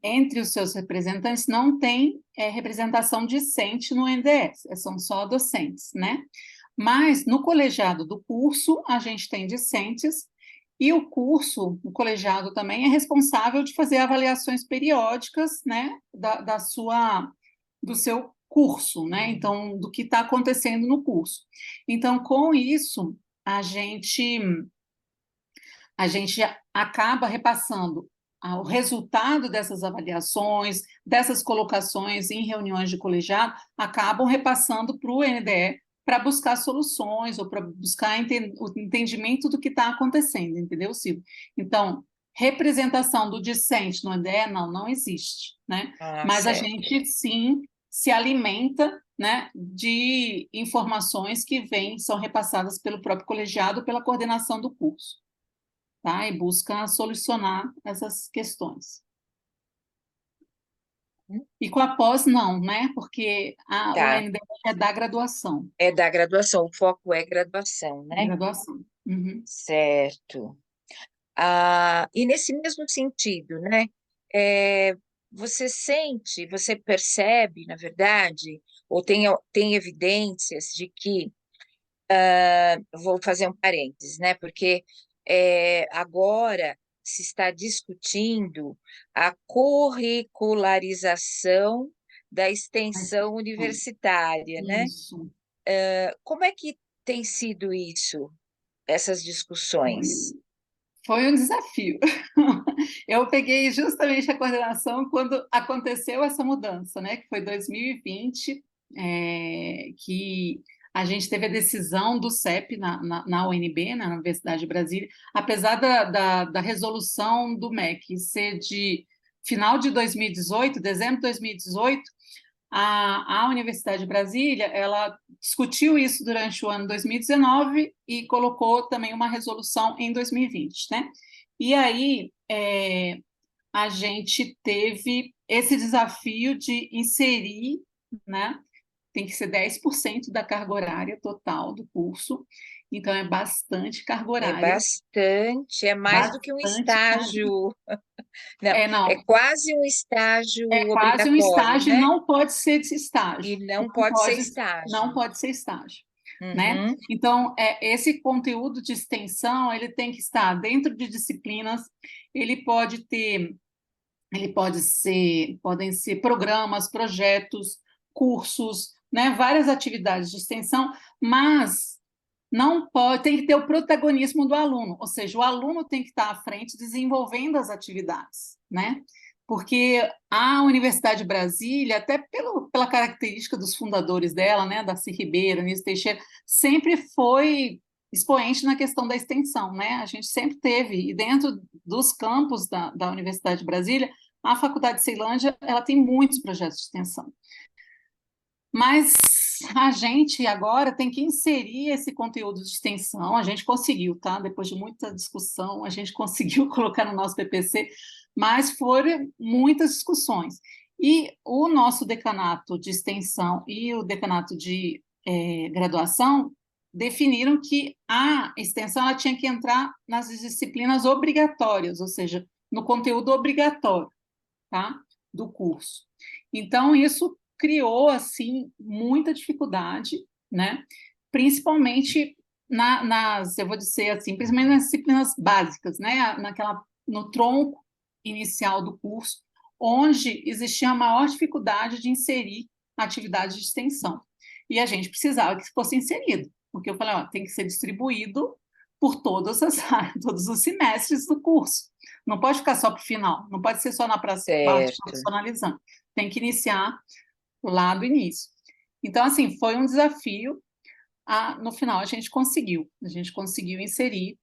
entre os seus representantes, não tem representação discente no NDE, são só docentes, né? Mas no colegiado do curso, a gente tem discentes, e o colegiado também é responsável de fazer avaliações periódicas, né, do seu curso, né? Então, do que está acontecendo no curso. Então, com isso, a gente acaba repassando o resultado dessas avaliações, dessas colocações em reuniões de colegiado, acabam repassando para o NDE para buscar soluções ou para buscar o entendimento do que está acontecendo, entendeu, Silvio? Então, representação do discente no NDE, não existe, né? Mas a certo. gente, sim, se alimenta, né, de informações que são repassadas pelo próprio colegiado, pela coordenação do curso. Tá? E busca solucionar essas questões. E com a pós, não, né? Porque o Tá. NDE é da graduação. É da graduação, o foco é graduação, né? Graduação. Uhum. Certo. E nesse mesmo sentido, né? Você sente, você percebe, na verdade, ou tem evidências de que, vou fazer um parênteses, né? Porque agora se está discutindo a curricularização da extensão universitária, né? Isso. Como é que tem sido isso, essas discussões? Foi um desafio. Eu peguei justamente a coordenação quando aconteceu essa mudança, né? Que foi 2020, que a gente teve a decisão do CEP na UNB, na Universidade de Brasília, apesar da resolução do MEC ser de final de 2018, dezembro de 2018, a Universidade de Brasília, ela discutiu isso durante o ano 2019 e colocou também uma resolução em 2020, né? E aí a gente teve esse desafio de inserir, né? Tem que ser 10% da carga horária total do curso, então é bastante carga É horária. bastante, é mais do que um estágio. Não, é quase um estágio quase um obrigatório, estágio, né? não pode ser esse estágio. E não pode ser estágio. Não pode ser estágio, né? Uhum. Então, esse conteúdo de extensão, ele tem que estar dentro de disciplinas, podem ser programas, projetos, cursos, né? Várias atividades de extensão, mas não pode, tem que ter o protagonismo do aluno, ou seja, o aluno tem que estar à frente desenvolvendo as atividades, né? Porque a Universidade de Brasília, até pela característica dos fundadores dela, né, Darcy Ribeiro, Anísio Teixeira, sempre foi expoente na questão da extensão, né? A gente sempre teve, e dentro dos campos da Universidade de Brasília, a Faculdade de Ceilândia, ela tem muitos projetos de extensão. Mas a gente agora tem que inserir esse conteúdo de extensão. A gente conseguiu, tá? Depois de muita discussão, a gente conseguiu colocar no nosso PPC, mas foram muitas discussões. E o nosso decanato de extensão e o decanato de graduação definiram que a extensão ela tinha que entrar nas disciplinas obrigatórias, ou seja, no conteúdo obrigatório, tá? Do curso. Então, isso criou assim muita dificuldade, né? Principalmente eu vou dizer assim, principalmente nas disciplinas básicas, né? No tronco inicial do curso, onde existia a maior dificuldade de inserir atividades de extensão. E a gente precisava que fosse inserido, porque eu falei, tem que ser distribuído por todos os semestres do curso. Não pode ficar só para o final, não pode ser só na parte profissionalizante. Tem que iniciar lá do início. Então, assim, foi um desafio. No final, a gente conseguiu inserir,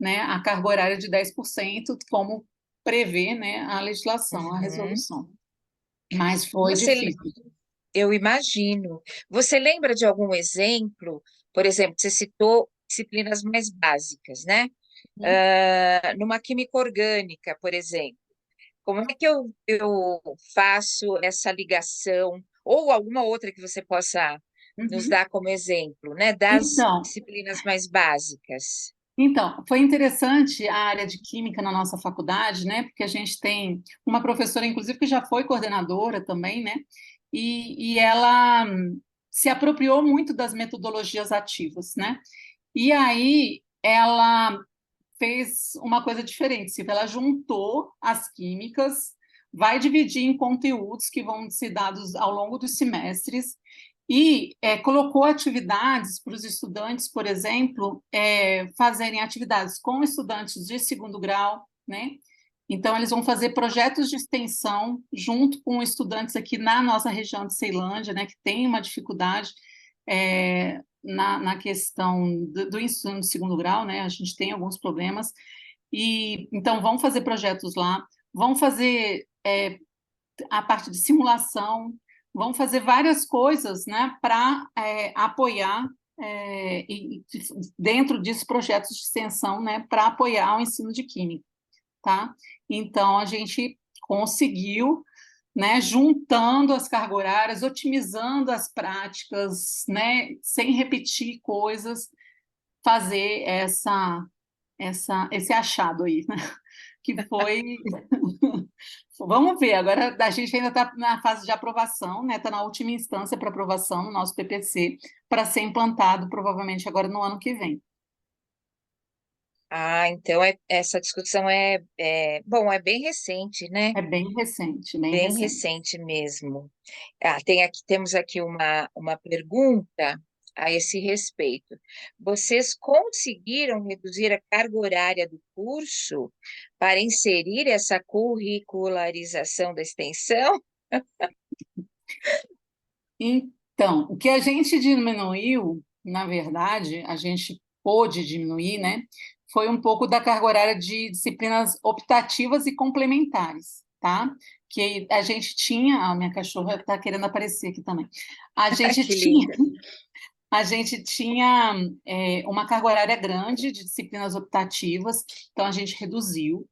né, a carga horária de 10%, como prevê, né, a legislação, a resolução. Mas foi difícil. Eu imagino. Você lembra de algum exemplo? Por exemplo, você citou disciplinas mais básicas, né? Numa química orgânica, por exemplo. Como é que eu faço essa ligação, ou alguma outra que você possa nos dar como exemplo, né, das disciplinas mais básicas? Então, foi interessante a área de química na nossa faculdade, né? Porque a gente tem uma professora, inclusive, que já foi coordenadora também, né? E ela se apropriou muito das metodologias ativas, né? E aí ela fez uma coisa diferente, ela juntou as químicas vai dividir em conteúdos que vão ser dados ao longo dos semestres e colocou atividades para os estudantes, por exemplo, fazerem atividades com estudantes de segundo grau, né? Então, eles vão fazer projetos de extensão junto com estudantes aqui na nossa região de Ceilândia, né, que tem uma dificuldade na questão do ensino de segundo grau, né? A gente tem alguns problemas. E então, vão fazer projetos lá, vão fazer a parte de simulação, vão fazer várias coisas, né, para apoiar, dentro disso, projetos de extensão, né, para apoiar o ensino de Química. Tá? Então, a gente conseguiu, né, juntando as cargas horárias, otimizando as práticas, né, sem repetir coisas, fazer esse achado aí, né? Que foi... Vamos ver, agora a gente ainda está na fase de aprovação, né? Está na última instância para aprovação no nosso PPC, para ser implantado provavelmente agora no ano que vem. Ah, então essa discussão bom, é bem recente, né? É bem recente, bem Bem recente. recente mesmo. Temos aqui uma pergunta a esse respeito. Vocês conseguiram reduzir a carga horária do curso para inserir essa curricularização da extensão? Então, o que a gente diminuiu, na verdade, a gente pôde diminuir, né, foi um pouco da carga horária de disciplinas optativas e complementares, tá? Que a gente tinha, a minha cachorra está querendo aparecer aqui também. A gente Que tinha, linda. a gente tinha uma carga horária grande de disciplinas optativas, então a gente reduziu,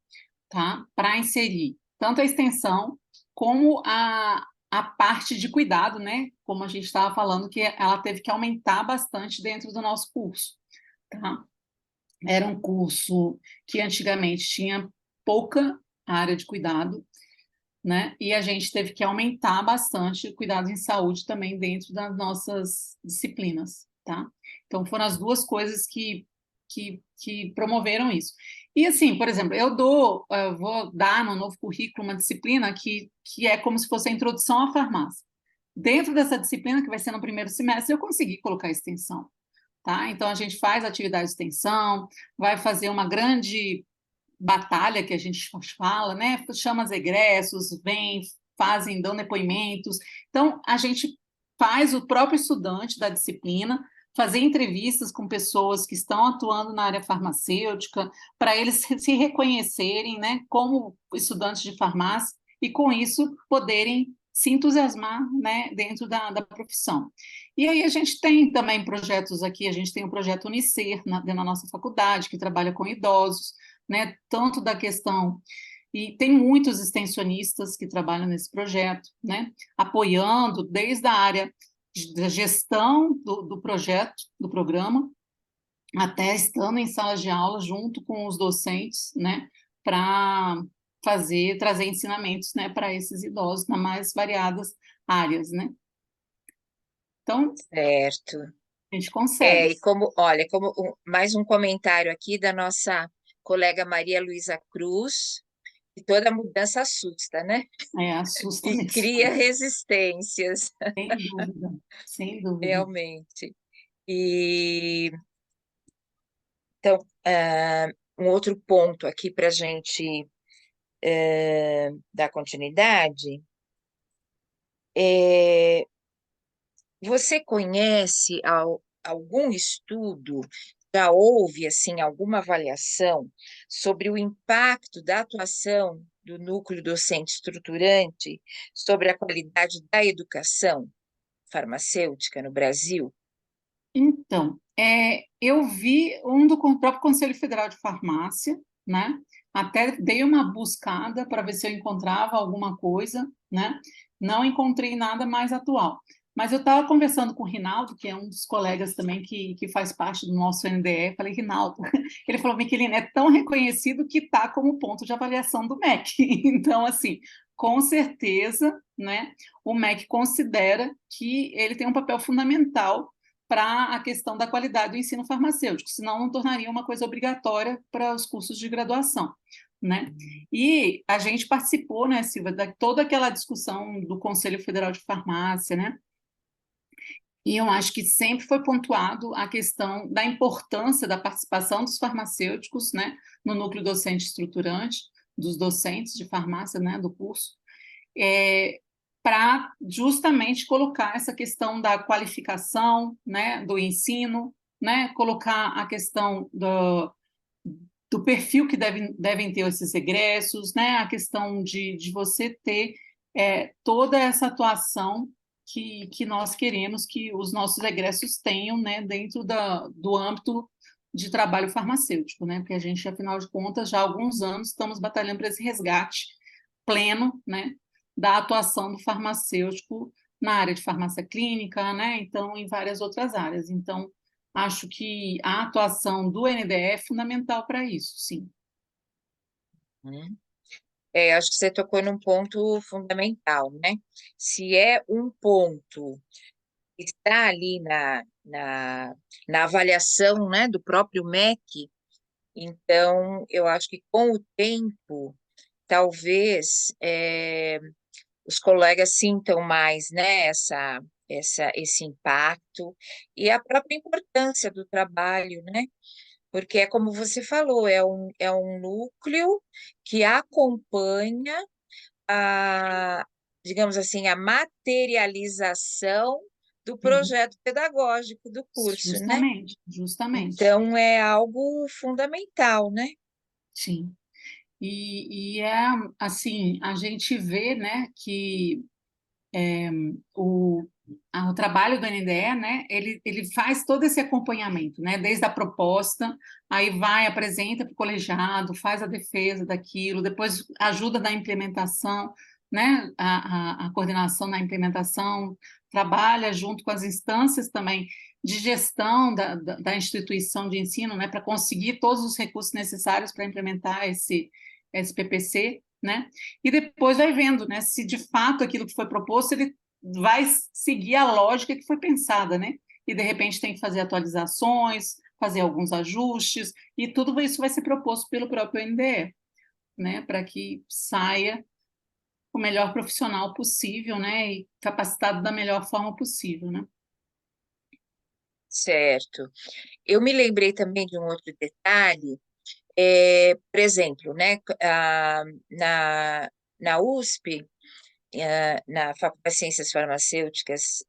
tá? Para inserir tanto a extensão como a parte de cuidado, né? Como a gente estava falando, que ela teve que aumentar bastante dentro do nosso curso, tá? Era um curso que antigamente tinha pouca área de cuidado, né? E a gente teve que aumentar bastante o cuidado em saúde também dentro das nossas disciplinas, tá? Então, foram as duas coisas que promoveram isso. E, assim, por exemplo, eu vou dar no novo currículo uma disciplina que é como se fosse a introdução à farmácia. Dentro dessa disciplina, que vai ser no primeiro semestre, eu consegui colocar a extensão, tá? Então, a gente faz atividade de extensão, vai fazer uma grande batalha, que a gente fala, né? Chama os egressos, vem, fazem, dão depoimentos. Então, a gente faz o próprio estudante da disciplina fazer entrevistas com pessoas que estão atuando na área farmacêutica, para eles se reconhecerem, né, como estudantes de farmácia, e com isso poderem se entusiasmar, né, dentro da profissão. E aí a gente tem também projetos aqui, a gente tem o projeto Unicer, dentro da nossa faculdade, que trabalha com idosos, né, tanto da questão... E tem muitos extensionistas que trabalham nesse projeto, né, apoiando desde a área da gestão do projeto, do programa, até estando em salas de aula junto com os docentes, né, para trazer ensinamentos, né, para esses idosos nas mais variadas áreas, né. Então, Certo. a gente consegue. E olha, mais um comentário aqui da nossa colega Maria Luísa Cruz, que toda mudança assusta, né? Assusta E mesmo. cria resistências, Sem dúvida, sem dúvida. realmente. Então, um outro ponto aqui para a gente dar continuidade. Você conhece algum estudo, já houve assim, alguma avaliação sobre o impacto da atuação do núcleo docente estruturante sobre a qualidade da educação farmacêutica no Brasil? Então, eu vi do próprio Conselho Federal de Farmácia, né? Até dei uma buscada para ver se eu encontrava alguma coisa, né? Não encontrei nada mais atual. Mas eu estava conversando com o Rinaldo, que é um dos colegas também que faz parte do nosso NDE. Falei, Rinaldo, ele falou, Miquelina, é tão reconhecido que está como ponto de avaliação do MEC. Então, assim, com certeza, né? O MEC considera que ele tem um papel fundamental para a questão da qualidade do ensino farmacêutico, senão não tornaria uma coisa obrigatória para os cursos de graduação. né? E a gente participou, né, Silvia, de toda aquela discussão do Conselho Federal de Farmácia, né? E eu acho que sempre foi pontuado a questão da importância da participação dos farmacêuticos, né, no núcleo docente estruturante, dos docentes de farmácia, né, do curso, para justamente colocar essa questão da qualificação, né, do ensino, né, colocar a questão do perfil que devem ter esses egressos, né, a questão de você ter toda essa atuação que nós queremos que os nossos egressos tenham, né, dentro do âmbito de trabalho farmacêutico, né, porque a gente, afinal de contas, já há alguns anos estamos batalhando para esse resgate pleno, né, da atuação do farmacêutico na área de farmácia clínica, né, então, em várias outras áreas. Então, acho que a atuação do NDE é fundamental para isso, sim. Acho que você tocou num ponto fundamental, né? Se é um ponto que está ali na avaliação, né, do próprio MEC, então eu acho que com o tempo, talvez os colegas sintam mais, né, esse impacto e a própria importância do trabalho, né? Porque é como você falou, é um núcleo que acompanha digamos assim, a materialização do projeto pedagógico do curso, né? Justamente, justamente. Então, é algo fundamental, né? Sim. E é assim, a gente vê, né, que o trabalho do NDE, né, ele faz todo esse acompanhamento, né, desde a proposta, aí vai, apresenta para o colegiado, faz a defesa daquilo, depois ajuda na implementação, né, a coordenação na implementação, trabalha junto com as instâncias também de gestão da instituição de ensino, né, para conseguir todos os recursos necessários para implementar esse PPC, né? E depois vai vendo, né, se de fato aquilo que foi proposto ele vai seguir a lógica que foi pensada, né? E de repente tem que fazer atualizações, fazer alguns ajustes, e tudo isso vai ser proposto pelo próprio NDE, né? Para que saia o melhor profissional possível, né? E capacitado da melhor forma possível, né? Certo. Eu me lembrei também de um outro detalhe, por exemplo, né, na USP, na Faculdade de Ciências Farmacêuticas,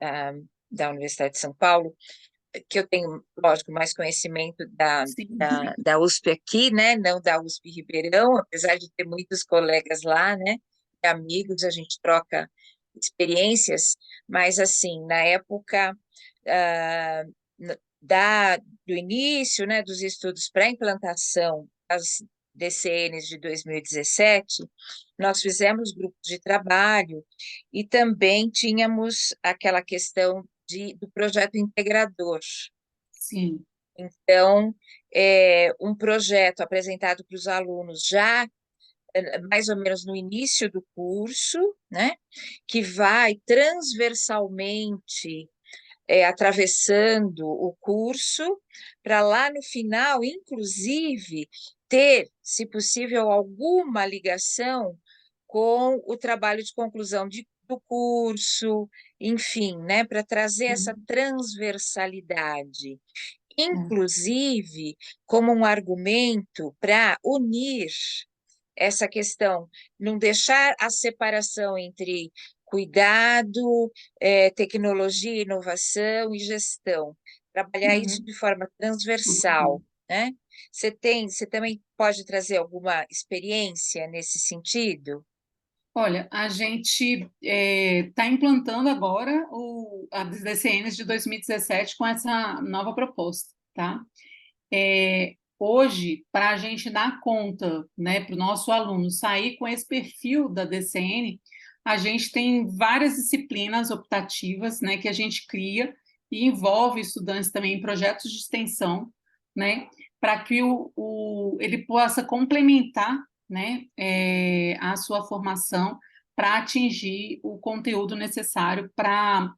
da Universidade de São Paulo, que eu tenho, lógico, mais conhecimento da USP aqui, né, não da USP Ribeirão, apesar de ter muitos colegas lá, né, amigos, a gente troca experiências, mas, assim, na época ah, do início, né, dos estudos para implantação das DCNs de 2017, nós fizemos grupos de trabalho e também tínhamos aquela questão do projeto integrador. Sim. Então, um projeto apresentado para os alunos já mais ou menos no início do curso, né, que vai transversalmente atravessando o curso, para lá no final, inclusive, ter, se possível, alguma ligação com o trabalho de conclusão do curso, enfim, né, para trazer essa transversalidade, inclusive como um argumento para unir essa questão, não deixar a separação entre cuidado, tecnologia, inovação e gestão, trabalhar isso de forma transversal, né? Você também pode trazer alguma experiência nesse sentido? Olha, a gente está implantando agora as DCNs de 2017 com essa nova proposta, tá? Hoje, para a gente dar conta, né, para o nosso aluno sair com esse perfil da DCN, a gente tem várias disciplinas optativas, né, que a gente cria e envolve estudantes também em projetos de extensão, né, para que ele possa complementar, né, a sua formação para atingir o conteúdo necessário para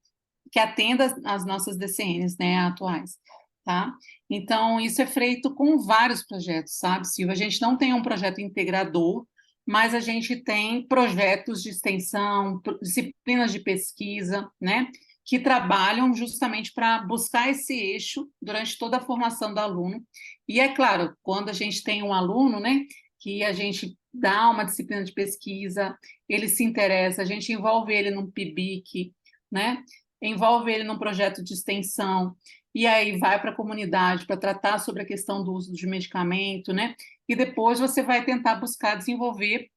que atenda às nossas DCNs, né, atuais. tá? Então, isso é feito com vários projetos, sabe, Silvia? A gente não tem um projeto integrador, mas a gente tem projetos de extensão, disciplinas de pesquisa, né, que trabalham justamente para buscar esse eixo durante toda a formação do aluno. E é claro, quando a gente tem um aluno, né, que a gente dá uma disciplina de pesquisa, ele se interessa, a gente envolve ele num PIBIC, né, envolve ele num projeto de extensão, e aí vai para a comunidade para tratar sobre a questão do uso de medicamento, né? E depois você vai tentar buscar desenvolver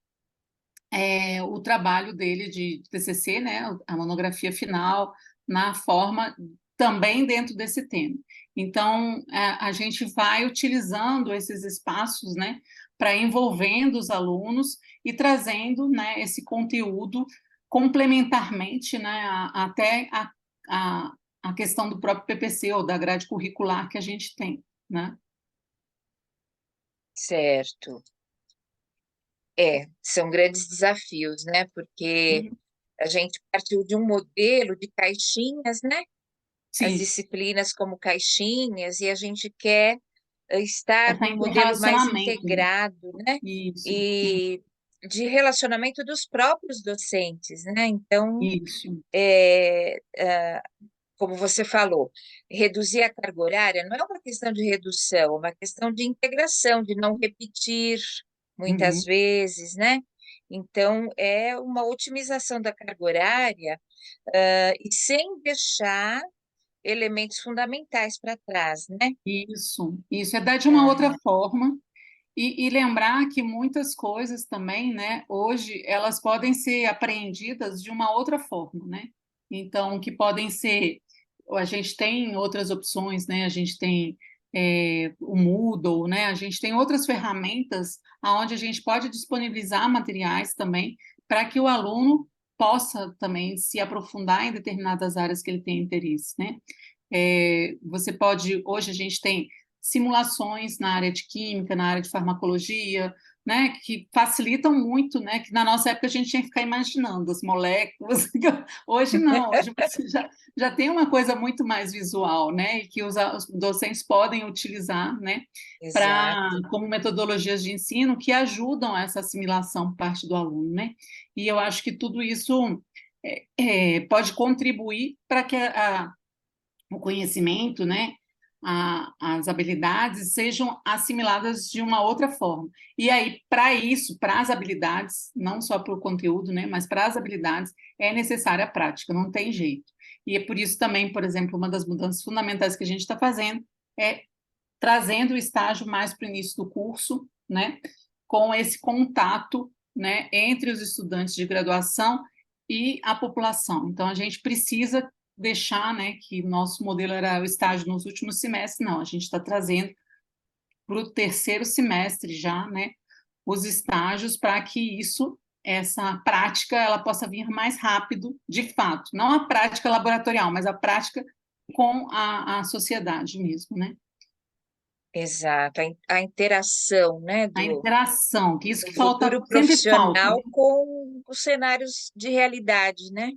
o trabalho dele de TCC, né? A monografia final, na forma também dentro desse tema. Então, a gente vai utilizando esses espaços, né? Para envolvendo os alunos e trazendo, né? Esse conteúdo complementarmente, né? Até a questão do próprio PPC ou da grade curricular que a gente tem, né? Certo. São grandes desafios, né? Porque a gente partiu de um modelo de caixinhas, né? As Sim, disciplinas como caixinhas, e a gente quer estar essa num modelo mais interrelacionamento, né? integrado, né? Isso, E de relacionamento dos próprios docentes, né? Então, isso. é, é, como você falou, reduzir a carga horária não é uma questão de redução, é uma questão de integração, de não repetir muitas Uhum. vezes, né? Então, é uma otimização da carga horária, e sem deixar elementos fundamentais para trás, né? Isso é dar de uma outra Ah, forma e lembrar que muitas coisas também, né, hoje elas podem ser apreendidas de uma outra forma, né? Então, que podem ser, a gente tem outras opções, né? A gente tem o Moodle, né? A gente tem outras ferramentas onde a gente pode disponibilizar materiais também para que o aluno possa também se aprofundar em determinadas áreas que ele tem interesse, né? Você pode, hoje a gente tem simulações na área de química, na área de farmacologia, né, que facilitam muito, né, que na nossa época a gente tinha que ficar imaginando as moléculas, hoje não, hoje você já tem uma coisa muito mais visual, né, e que os docentes podem utilizar, né, exato. como metodologias de ensino que ajudam a essa assimilação por parte do aluno, né, e eu acho que tudo isso pode contribuir para que o conhecimento, né, as habilidades sejam assimiladas de uma outra forma. E aí, para isso, para as habilidades, não só para o conteúdo, né, mas para as habilidades, é necessária a prática, não tem jeito. E é por isso também, por exemplo, uma das mudanças fundamentais que a gente está fazendo é trazendo o estágio mais para o início do curso, né, com esse contato, né, entre os estudantes de graduação e a população. Então, a gente precisa deixar, né, que nosso modelo era o estágio nos últimos semestres, não, a gente está trazendo para o terceiro semestre já, né, os estágios para que essa prática, ela possa vir mais rápido, de fato, não a prática laboratorial, mas a prática com a sociedade mesmo, né? Exato, a interação, né, A do interação, que isso do que falta, futuro sempre falta, né? profissional com os cenários de realidade, né?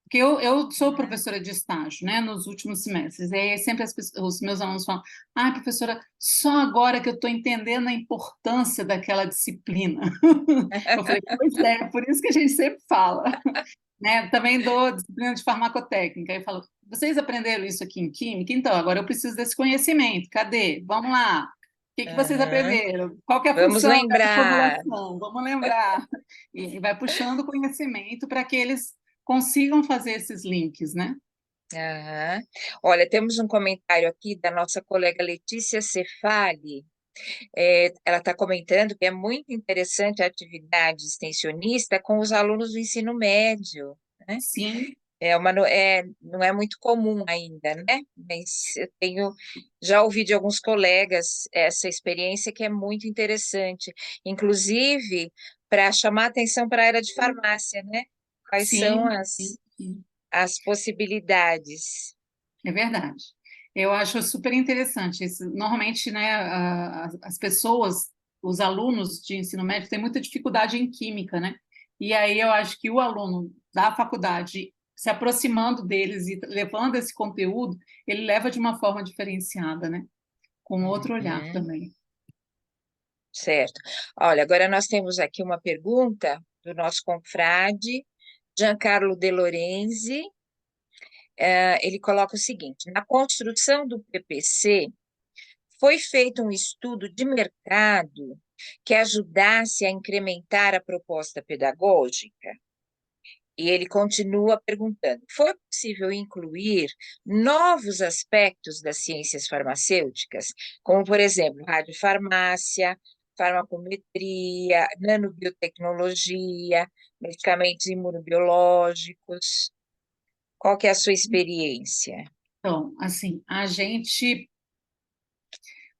Porque eu sou Né? professora de estágio, né, nos últimos semestres, e aí sempre os meus alunos falam, professora, só agora que eu estou entendendo a importância daquela disciplina. Eu falei, pois é, por isso que a gente sempre fala, né? Também dou disciplina de farmacotécnica, aí eu falo, vocês aprenderam isso aqui em química? Então, agora eu preciso desse conhecimento, cadê? Vamos lá. O que vocês Aham. aprenderam? Qual que é a Vamos função dessa lembrar. formulação? Vamos lembrar. E vai puxando o conhecimento para que eles consigam fazer esses links, né? Aham. Olha, temos um comentário aqui da nossa colega Letícia Cefali. Ela está comentando que é muito interessante a atividade extensionista com os alunos do ensino médio, né? Sim, Não é muito comum ainda, né? Mas já ouvi de alguns colegas essa experiência que é muito interessante, inclusive para chamar atenção para a área de farmácia, né? Quais são sim, sim, sim. as possibilidades? É verdade. Eu acho super interessante. Normalmente, né, as pessoas, os alunos de ensino médio têm muita dificuldade em química, né? E aí eu acho que o aluno da faculdade se aproximando deles e levando esse conteúdo, ele leva de uma forma diferenciada, né? Com outro olhar também. Certo. Olha, agora nós temos aqui uma pergunta do nosso confrade, Giancarlo De Lorenzi. Ele coloca o seguinte: na construção do PPC, foi feito um estudo de mercado que ajudasse a incrementar a proposta pedagógica? E ele continua perguntando: foi possível incluir novos aspectos das ciências farmacêuticas, como, por exemplo, radiofarmácia, farmacometria, nanobiotecnologia, medicamentos imunobiológicos? Qual que é a sua experiência? Então, assim, a gente,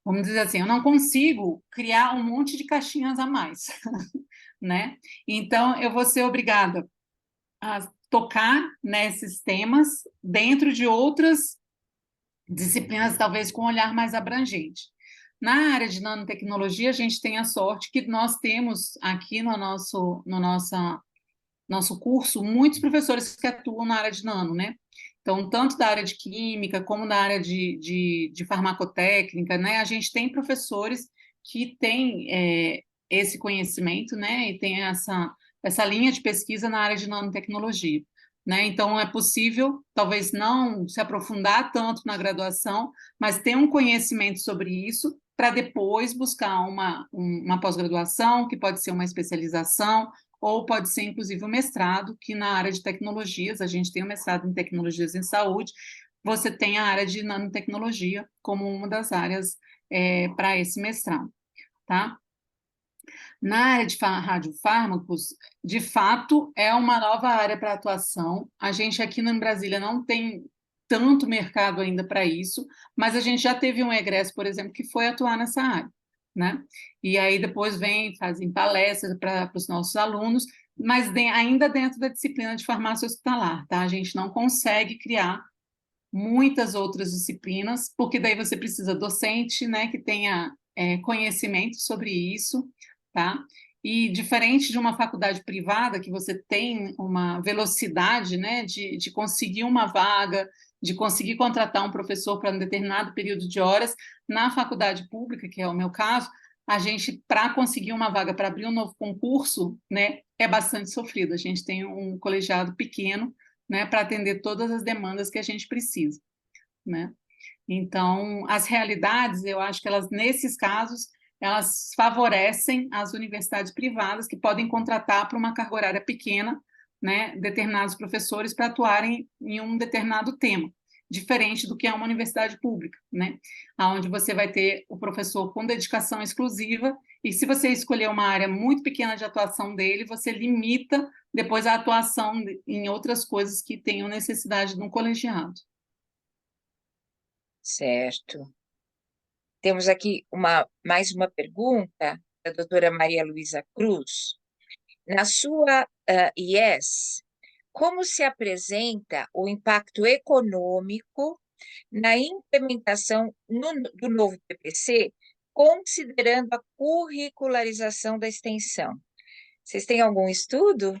vamos dizer assim, eu não consigo criar um monte de caixinhas a mais, né? Então, eu vou ser obrigada a tocar nesses temas dentro de outras disciplinas, talvez com um olhar mais abrangente. Na área de nanotecnologia, a gente tem a sorte que nós temos aqui no nosso curso muitos professores que atuam na área de nano, né? Então, tanto da área de química como da área de farmacotécnica, né? A gente tem professores que têm esse conhecimento, né? E tem essa linha de pesquisa na área de nanotecnologia, né? Então, é possível, talvez não se aprofundar tanto na graduação, mas ter um conhecimento sobre isso para depois buscar uma pós-graduação, que pode ser uma especialização, ou pode ser, inclusive, o mestrado, que na área de tecnologias, a gente tem o mestrado em tecnologias em saúde, você tem a área de nanotecnologia como uma das áreas para esse mestrado, tá? Na área de radiofármacos, de fato, é uma nova área para atuação. A gente aqui em Brasília não tem tanto mercado ainda para isso, mas a gente já teve um egresso, por exemplo, que foi atuar nessa área, né? E aí depois fazem palestras para os nossos alunos, mas ainda dentro da disciplina de farmácia hospitalar, tá? A gente não consegue criar muitas outras disciplinas, porque daí você precisa docente, né, que tenha conhecimento sobre isso, tá? E diferente de uma faculdade privada, que você tem uma velocidade, né, de conseguir uma vaga, de conseguir contratar um professor para um determinado período de horas, na faculdade pública, que é o meu caso, a gente, para conseguir uma vaga para abrir um novo concurso, né, é bastante sofrido. A gente tem um colegiado pequeno, né, para atender todas as demandas que a gente precisa, né? Então, as realidades, eu acho que elas, nesses casos, elas favorecem as universidades privadas que podem contratar para uma carga horária pequena, né, determinados professores para atuarem em um determinado tema, diferente do que é uma universidade pública, né, onde você vai ter o professor com dedicação exclusiva, e se você escolher uma área muito pequena de atuação dele, você limita depois a atuação em outras coisas que tenham necessidade de um colegiado. Certo. Temos aqui mais uma pergunta da doutora Maria Luísa Cruz. Na sua IES, como se apresenta o impacto econômico na implementação do novo PPC, considerando a curricularização da extensão? Vocês têm algum estudo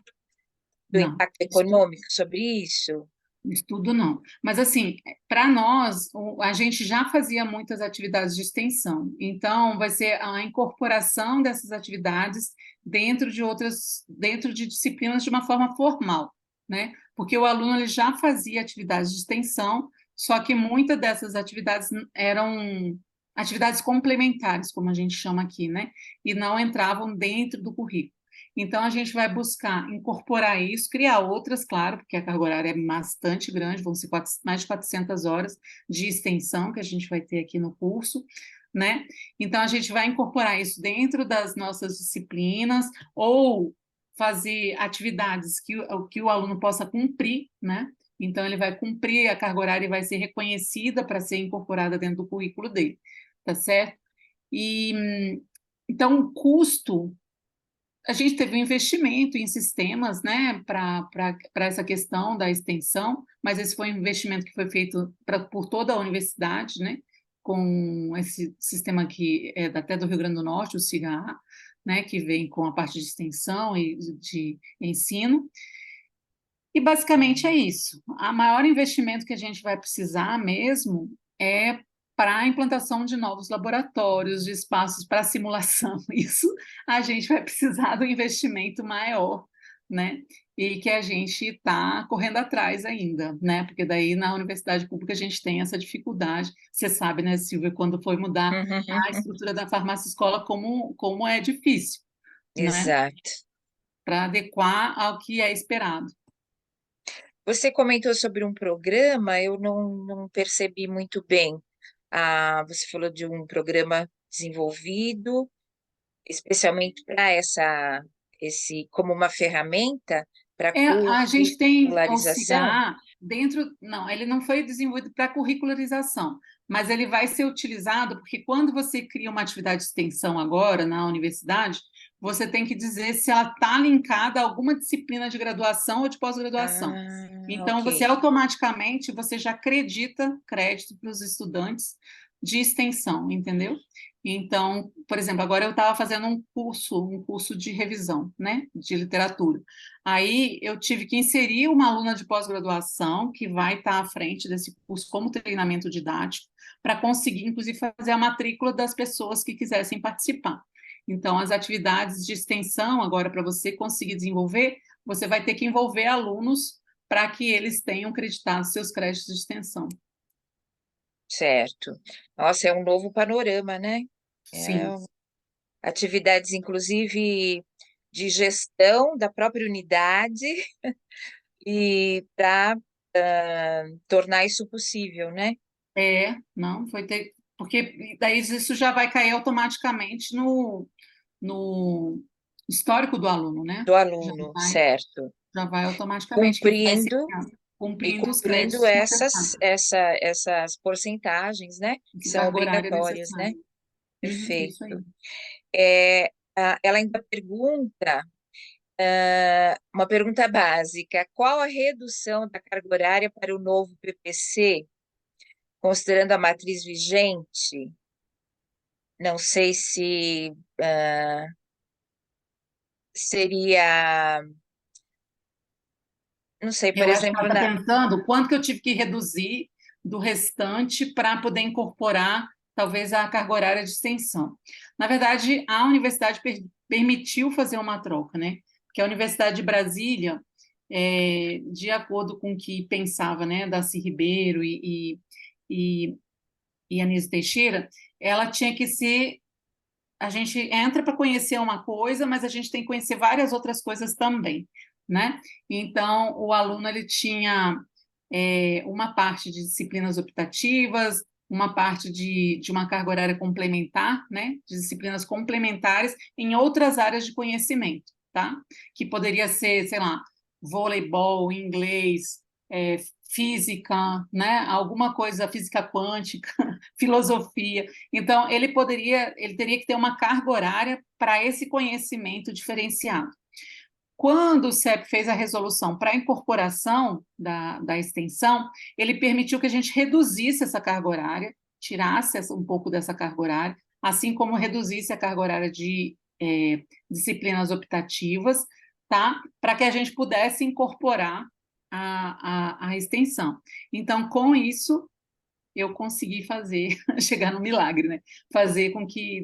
do Não, impacto econômico sobre isso? estudo não. Mas, assim, para nós, a gente já fazia muitas atividades de extensão. Então, vai ser a incorporação dessas atividades dentro de disciplinas de uma forma formal, né? Porque o aluno ele já fazia atividades de extensão, só que muitas dessas atividades eram atividades complementares, como a gente chama aqui, né? E não entravam dentro do currículo. Então, a gente vai buscar incorporar isso, criar outras, claro, porque a carga horária é bastante grande, vão ser mais de 400 horas de extensão que a gente vai ter aqui no curso, né? Então, a gente vai incorporar isso dentro das nossas disciplinas ou fazer atividades que o aluno possa cumprir, né? Então, ele vai cumprir a carga horária e vai ser reconhecida para ser incorporada dentro do currículo dele, tá certo? Então, o custo a gente teve um investimento em sistemas, né, para essa questão da extensão, mas esse foi um investimento que foi feito por toda a universidade, né, com esse sistema que é até do Rio Grande do Norte, o SIGA, né, que vem com a parte de extensão e de ensino. E basicamente é isso. A maior investimento que a gente vai precisar mesmo é para a implantação de novos laboratórios, de espaços para simulação. Isso a gente vai precisar do investimento maior, né? E que a gente está correndo atrás ainda, né? Porque daí na universidade pública a gente tem essa dificuldade. Você sabe, né, Silvia, quando foi mudar a estrutura da farmácia escola, como é difícil, né? Exato. Para adequar ao que é esperado. Você comentou sobre um programa, eu não percebi muito bem. Você falou de um programa desenvolvido especialmente para como uma ferramenta para A gente tem o curricularização? CIGA dentro. Não, ele não foi desenvolvido para curricularização, mas ele vai ser utilizado porque quando você cria uma atividade de extensão agora na universidade, você tem que dizer se ela está linkada a alguma disciplina de graduação ou de pós-graduação. Então, Ok. você automaticamente você já acredita crédito para os estudantes de extensão, entendeu? Então, por exemplo, agora eu estava fazendo um curso de revisão, né, de literatura. Aí eu tive que inserir uma aluna de pós-graduação que vai estar à frente desse curso como treinamento didático, para conseguir, inclusive, fazer a matrícula das pessoas que quisessem participar. Então, as atividades de extensão, agora, para você conseguir desenvolver, você vai ter que envolver alunos para que eles tenham creditado seus créditos de extensão. Certo. Nossa, é um novo panorama, né? Sim. Atividades, inclusive, de gestão da própria unidade e para tornar isso possível, né? Não, foi ter. Porque daí isso já vai cair automaticamente no histórico do aluno, né? Do aluno, certo. Já vai automaticamente, que vai ser cumprindo os Cumprindo créditos necessários, essas porcentagens, né? Que essa são carga horária obrigatórias, né? necessária. Isso aí. Perfeito. Ela ainda pergunta, uma pergunta básica: qual a redução da carga horária para o novo PPC, considerando a matriz vigente? Não sei se seria, não sei, por Eu acho que ela exemplo, está pensando quanto que eu tive que reduzir do restante para poder incorporar, talvez, a carga horária de extensão. Na verdade, a universidade permitiu fazer uma troca, né? Porque a Universidade de Brasília, de acordo com o que pensava, né, Darcy Ribeiro e Anísio Teixeira, ela tinha que ser. A gente entra para conhecer uma coisa, mas a gente tem que conhecer várias outras coisas também, né? Então, o aluno ele tinha uma parte de disciplinas optativas, uma parte de uma carga horária complementar, né? De disciplinas complementares em outras áreas de conhecimento, tá? Que poderia ser, sei lá, voleibol, inglês, física, né? Alguma coisa, física quântica, filosofia. Então, ele teria que ter uma carga horária para esse conhecimento diferenciado. Quando o CEP fez a resolução para a incorporação da extensão, ele permitiu que a gente reduzisse essa carga horária, tirasse um pouco dessa carga horária, assim como reduzisse a carga horária de disciplinas optativas, tá? Para que a gente pudesse incorporar a extensão. Então, com isso, eu consegui fazer, chegar no milagre, né? Fazer com que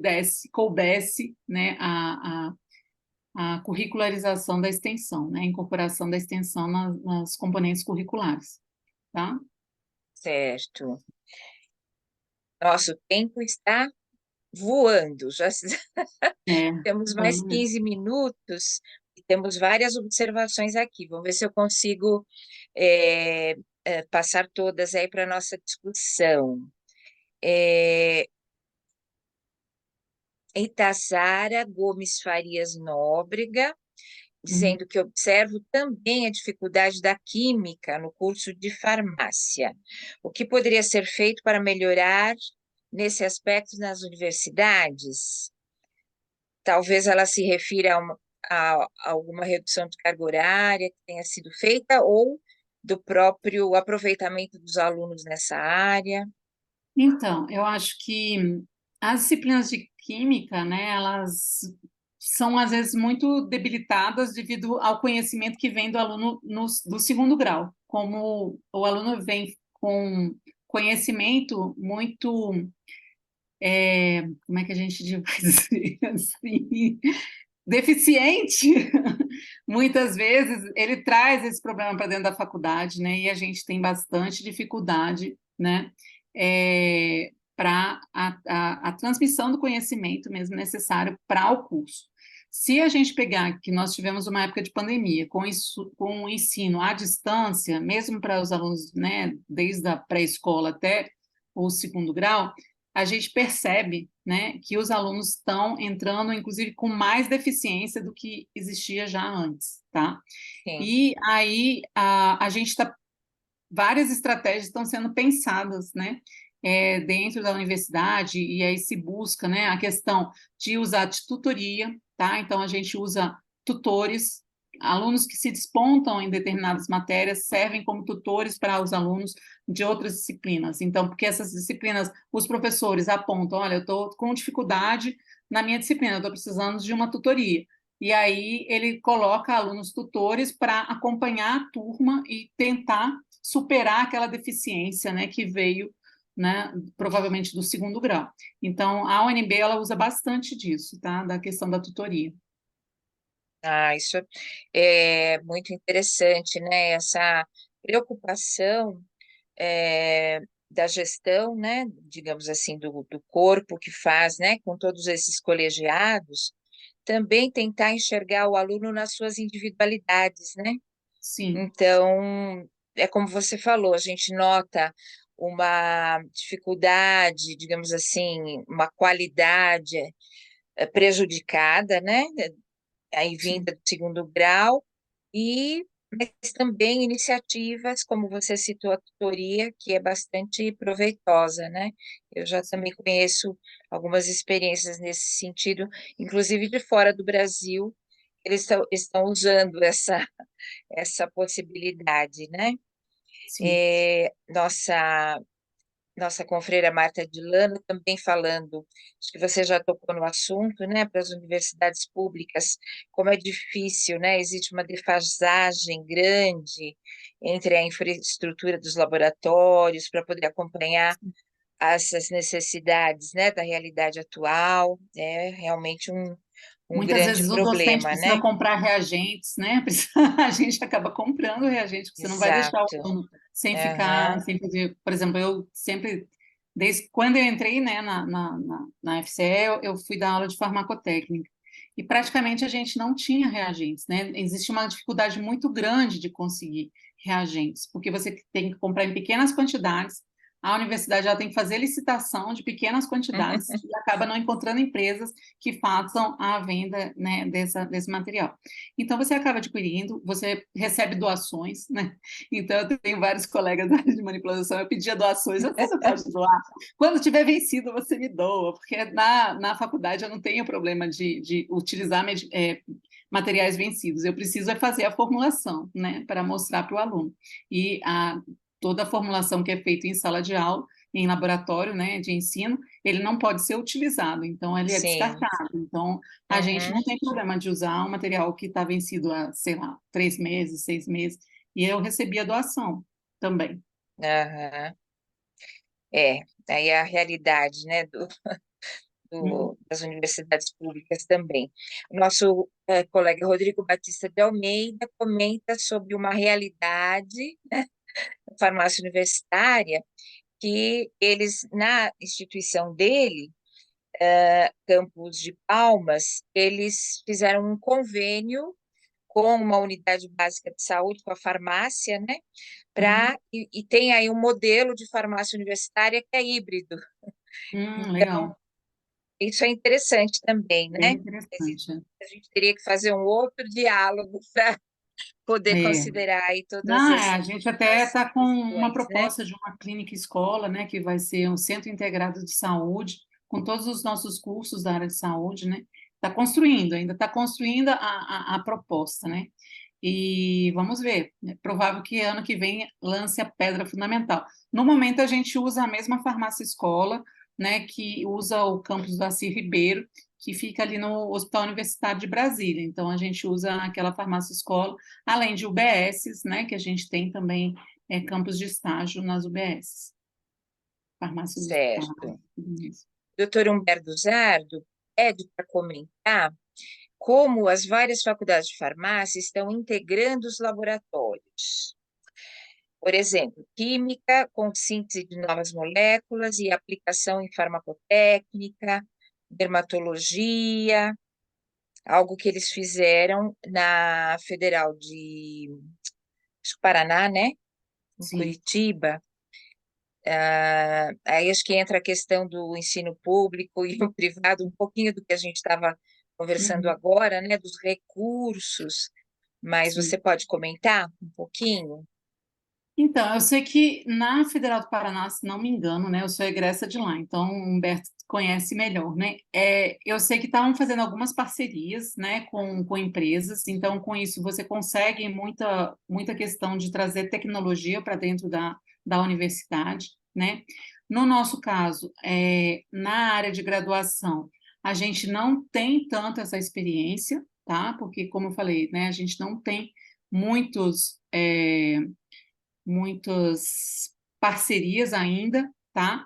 coubesse, né, a curricularização da extensão, né? A incorporação da extensão nas componentes curriculares, tá? certo. Nosso tempo está voando. Já temos mais 15 minutos e temos várias observações aqui. Vamos ver se eu consigo passar todas aí para a nossa discussão. Itazara Gomes Farias Nóbrega, dizendo que observo também a dificuldade da química no curso de farmácia. O que poderia ser feito para melhorar nesse aspecto nas universidades? Talvez ela se refira a alguma redução de carga horária que tenha sido feita ou do próprio aproveitamento dos alunos nessa área. Então, eu acho que as disciplinas de química, né, elas são, às vezes, muito debilitadas devido ao conhecimento que vem do aluno do segundo grau. Como o aluno vem com conhecimento muito... como é que a gente diz assim? Deficiente, muitas vezes ele traz esse problema para dentro da faculdade, né? E a gente tem bastante dificuldade, né? Para a transmissão do conhecimento mesmo necessário para o curso. Se a gente pegar que nós tivemos uma época de pandemia com o ensino à distância, mesmo para os alunos, né, desde a pré-escola até o segundo grau, a gente percebe, né, que os alunos estão entrando, inclusive, com mais deficiência do que existia já antes, tá? Sim. E aí a gente está... Várias estratégias estão sendo pensadas, né, dentro da universidade, e aí se busca, né, a questão de usar de tutoria, tá? Então, a gente usa tutores, alunos que se despontam em determinadas matérias servem como tutores para os alunos de outras disciplinas. Então, porque essas disciplinas, os professores apontam, olha, eu estou com dificuldade na minha disciplina, eu estou precisando de uma tutoria. E aí ele coloca alunos tutores para acompanhar a turma e tentar superar aquela deficiência, né, que veio, né, provavelmente do segundo grau. Então, a UNB ela usa bastante disso, tá, da questão da tutoria. Isso é muito interessante, né? Essa preocupação da gestão, né? Digamos assim, do corpo que faz, né? Com todos esses colegiados, também tentar enxergar o aluno nas suas individualidades, né? Sim. Então, é como você falou, a gente nota uma dificuldade, digamos assim, uma qualidade prejudicada, né? Aí Sim. vinda do segundo grau, mas também iniciativas, como você citou, a tutoria, que é bastante proveitosa, né? Eu já também conheço algumas experiências nesse sentido, inclusive de fora do Brasil, eles estão usando essa possibilidade, né? Sim. Nossa confreira Marta Dilano também falando, acho que você já tocou no assunto, né, para as universidades públicas, como é difícil, né, existe uma defasagem grande entre a infraestrutura dos laboratórios para poder acompanhar essas necessidades, né, da realidade atual, é realmente um Muitas grande vezes o docente problema, precisa né? comprar reagentes, né? A gente acaba comprando reagentes, porque você não vai deixar o Exato. aluno sem ficar, Aham. sem fazer... Por exemplo, eu sempre, desde quando eu entrei, né, na FCE, eu fui dar aula de farmacotécnica. E praticamente a gente não tinha reagentes, né? Existe uma dificuldade muito grande de conseguir reagentes, porque você tem que comprar em pequenas quantidades. A universidade já tem que fazer licitação de pequenas quantidades e acaba não encontrando empresas que façam a venda, né, desse material. Então, você acaba adquirindo, você recebe doações, né? Então, eu tenho vários colegas da área de manipulação, eu pedia doações, você pode doar? Quando tiver vencido, você me doa, porque na faculdade eu não tenho problema de utilizar materiais vencidos, eu preciso fazer a formulação, né, para mostrar para o aluno. E toda a formulação que é feita em sala de aula, em laboratório, né, de ensino, ele não pode ser utilizado, então ele é Sim. descartado. Então, a gente não tem problema de usar um material que está vencido há, sei lá, 3 meses, 6 meses, e eu recebi a doação também. Aham. Aí é a realidade, né, das universidades públicas também. O nosso colega Rodrigo Batista de Almeida comenta sobre uma realidade, né, da farmácia universitária, que eles, na instituição dele, Campus de Palmas, eles fizeram um convênio com uma unidade básica de saúde, com a farmácia, né, e tem aí um modelo de farmácia universitária que é híbrido. Legal. Isso é interessante também, Bem né? interessante. A gente teria que fazer um outro diálogo para poder considerar aí todas A gente até essas está com uma questões, né? proposta de uma clínica escola, né, que vai ser um centro integrado de saúde, com todos os nossos cursos da área de saúde, né? Está construindo, ainda está construindo a proposta, né? E vamos ver, é provável que ano que vem lance a pedra fundamental. No momento, a gente usa a mesma farmácia escola, né, que usa o campus do Darcy Ribeiro, que fica ali no Hospital Universitário de Brasília. Então, a gente usa aquela farmácia escola, além de UBSs, né, que a gente tem também campos de estágio nas UBSs, farmácias Certo. hospitalares, tudo isso. Doutor Humberto Zardo pede para comentar como as várias faculdades de farmácia estão integrando os laboratórios. Por exemplo, química com síntese de novas moléculas e aplicação em farmacotécnica, dermatologia, algo que eles fizeram na Federal de acho que Paraná, né? Em Sim. Curitiba. Aí acho que entra a questão do ensino público e o privado, um pouquinho do que a gente estava conversando agora, né? Dos recursos, mas Sim. você pode comentar um pouquinho? Então, eu sei que na Federal do Paraná, se não me engano, né, eu sou egressa de lá, então o Humberto conhece melhor, né? Eu sei que estavam fazendo algumas parcerias, né, com empresas, então com isso você consegue muita questão de trazer tecnologia para dentro da universidade, né? No nosso caso, na área de graduação, a gente não tem tanto essa experiência, tá? Porque, como eu falei, né, a gente não tem muitas parcerias ainda, tá?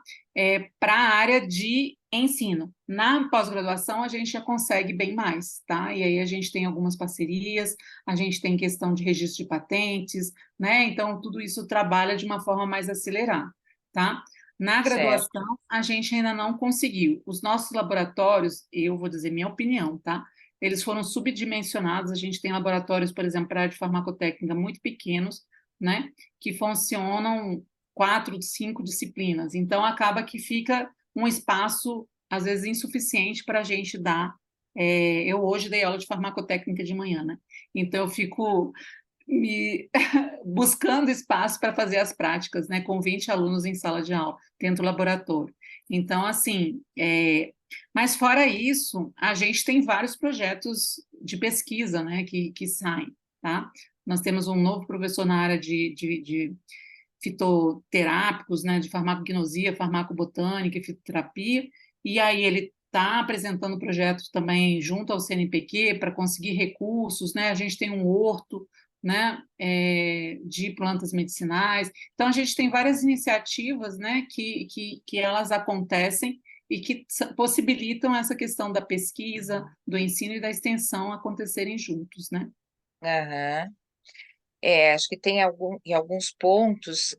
Para a área de ensino. Na pós-graduação, a gente já consegue bem mais, tá? E aí a gente tem algumas parcerias, a gente tem questão de registro de patentes, né? Então, tudo isso trabalha de uma forma mais acelerada, tá? Na Certo. graduação, a gente ainda não conseguiu. Os nossos laboratórios, eu vou dizer minha opinião, tá? Eles foram subdimensionados, a gente tem laboratórios, por exemplo, para a área de farmacotécnica muito pequenos, né? Que funcionam 4, 5 disciplinas. Então, acaba que fica um espaço, às vezes, insuficiente para a gente dar. Eu hoje dei aula de farmacotécnica de manhã, né? Então, eu fico me buscando espaço para fazer as práticas, né? Com 20 alunos em sala de aula, dentro do laboratório. Então, assim, mas fora isso, a gente tem vários projetos de pesquisa, né? Que saem, tá? Nós temos um novo professor na área de fitoterápicos, né, de farmacognosia, farmacobotânica e fitoterapia, e aí ele está apresentando projetos também junto ao CNPq para conseguir recursos, né, a gente tem um horto, né, de plantas medicinais, então a gente tem várias iniciativas, né, que elas acontecem e que possibilitam essa questão da pesquisa, do ensino e da extensão acontecerem juntos, né? Aham. Acho que tem em alguns pontos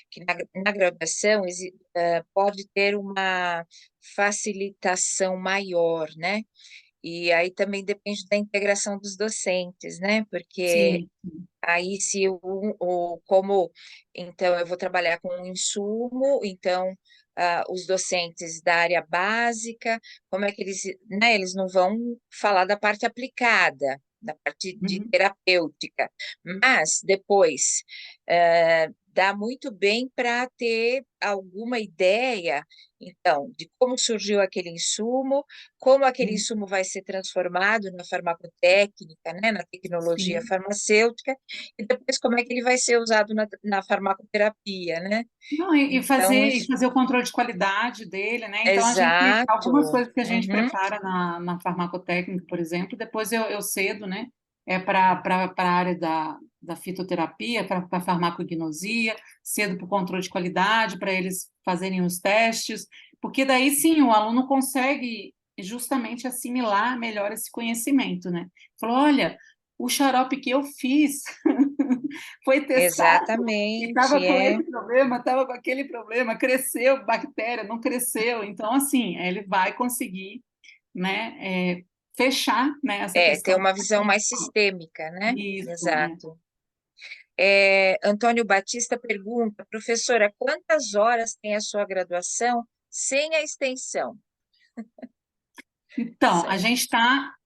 que na graduação pode ter uma facilitação maior, né? E aí também depende da integração dos docentes, né? Porque Sim. aí se como então eu vou trabalhar com um insumo, então os docentes da área básica, como é que eles, né? Eles não vão falar da parte aplicada, da parte de Uhum. terapêutica, mas depois dá muito bem para ter alguma ideia, então, de como surgiu aquele insumo, como aquele Uhum. insumo vai ser transformado na farmacotécnica, né, na tecnologia Sim. farmacêutica, e depois como é que ele vai ser usado na farmacoterapia, né? Não, e Então, fazer o controle de qualidade dele, né? Então, a gente, algumas exato. coisas que a gente Uhum. prepara na farmacotécnica, por exemplo, depois eu cedo, né? Para a área da fitoterapia, para a farmacognosia, cedo para o controle de qualidade, para eles fazerem os testes, porque daí sim o aluno consegue justamente assimilar melhor esse conhecimento, né? Falou, olha, o xarope que eu fiz foi testado e Exatamente, estava com esse problema, estava com aquele problema, cresceu bactéria, não cresceu. Então, assim, ele vai conseguir, né, fechar, né, essa ter questão. uma visão mais sistêmica, né? Isso, Exato. Antônio Batista pergunta, professora, quantas horas tem a sua graduação sem a extensão? Então, Certo.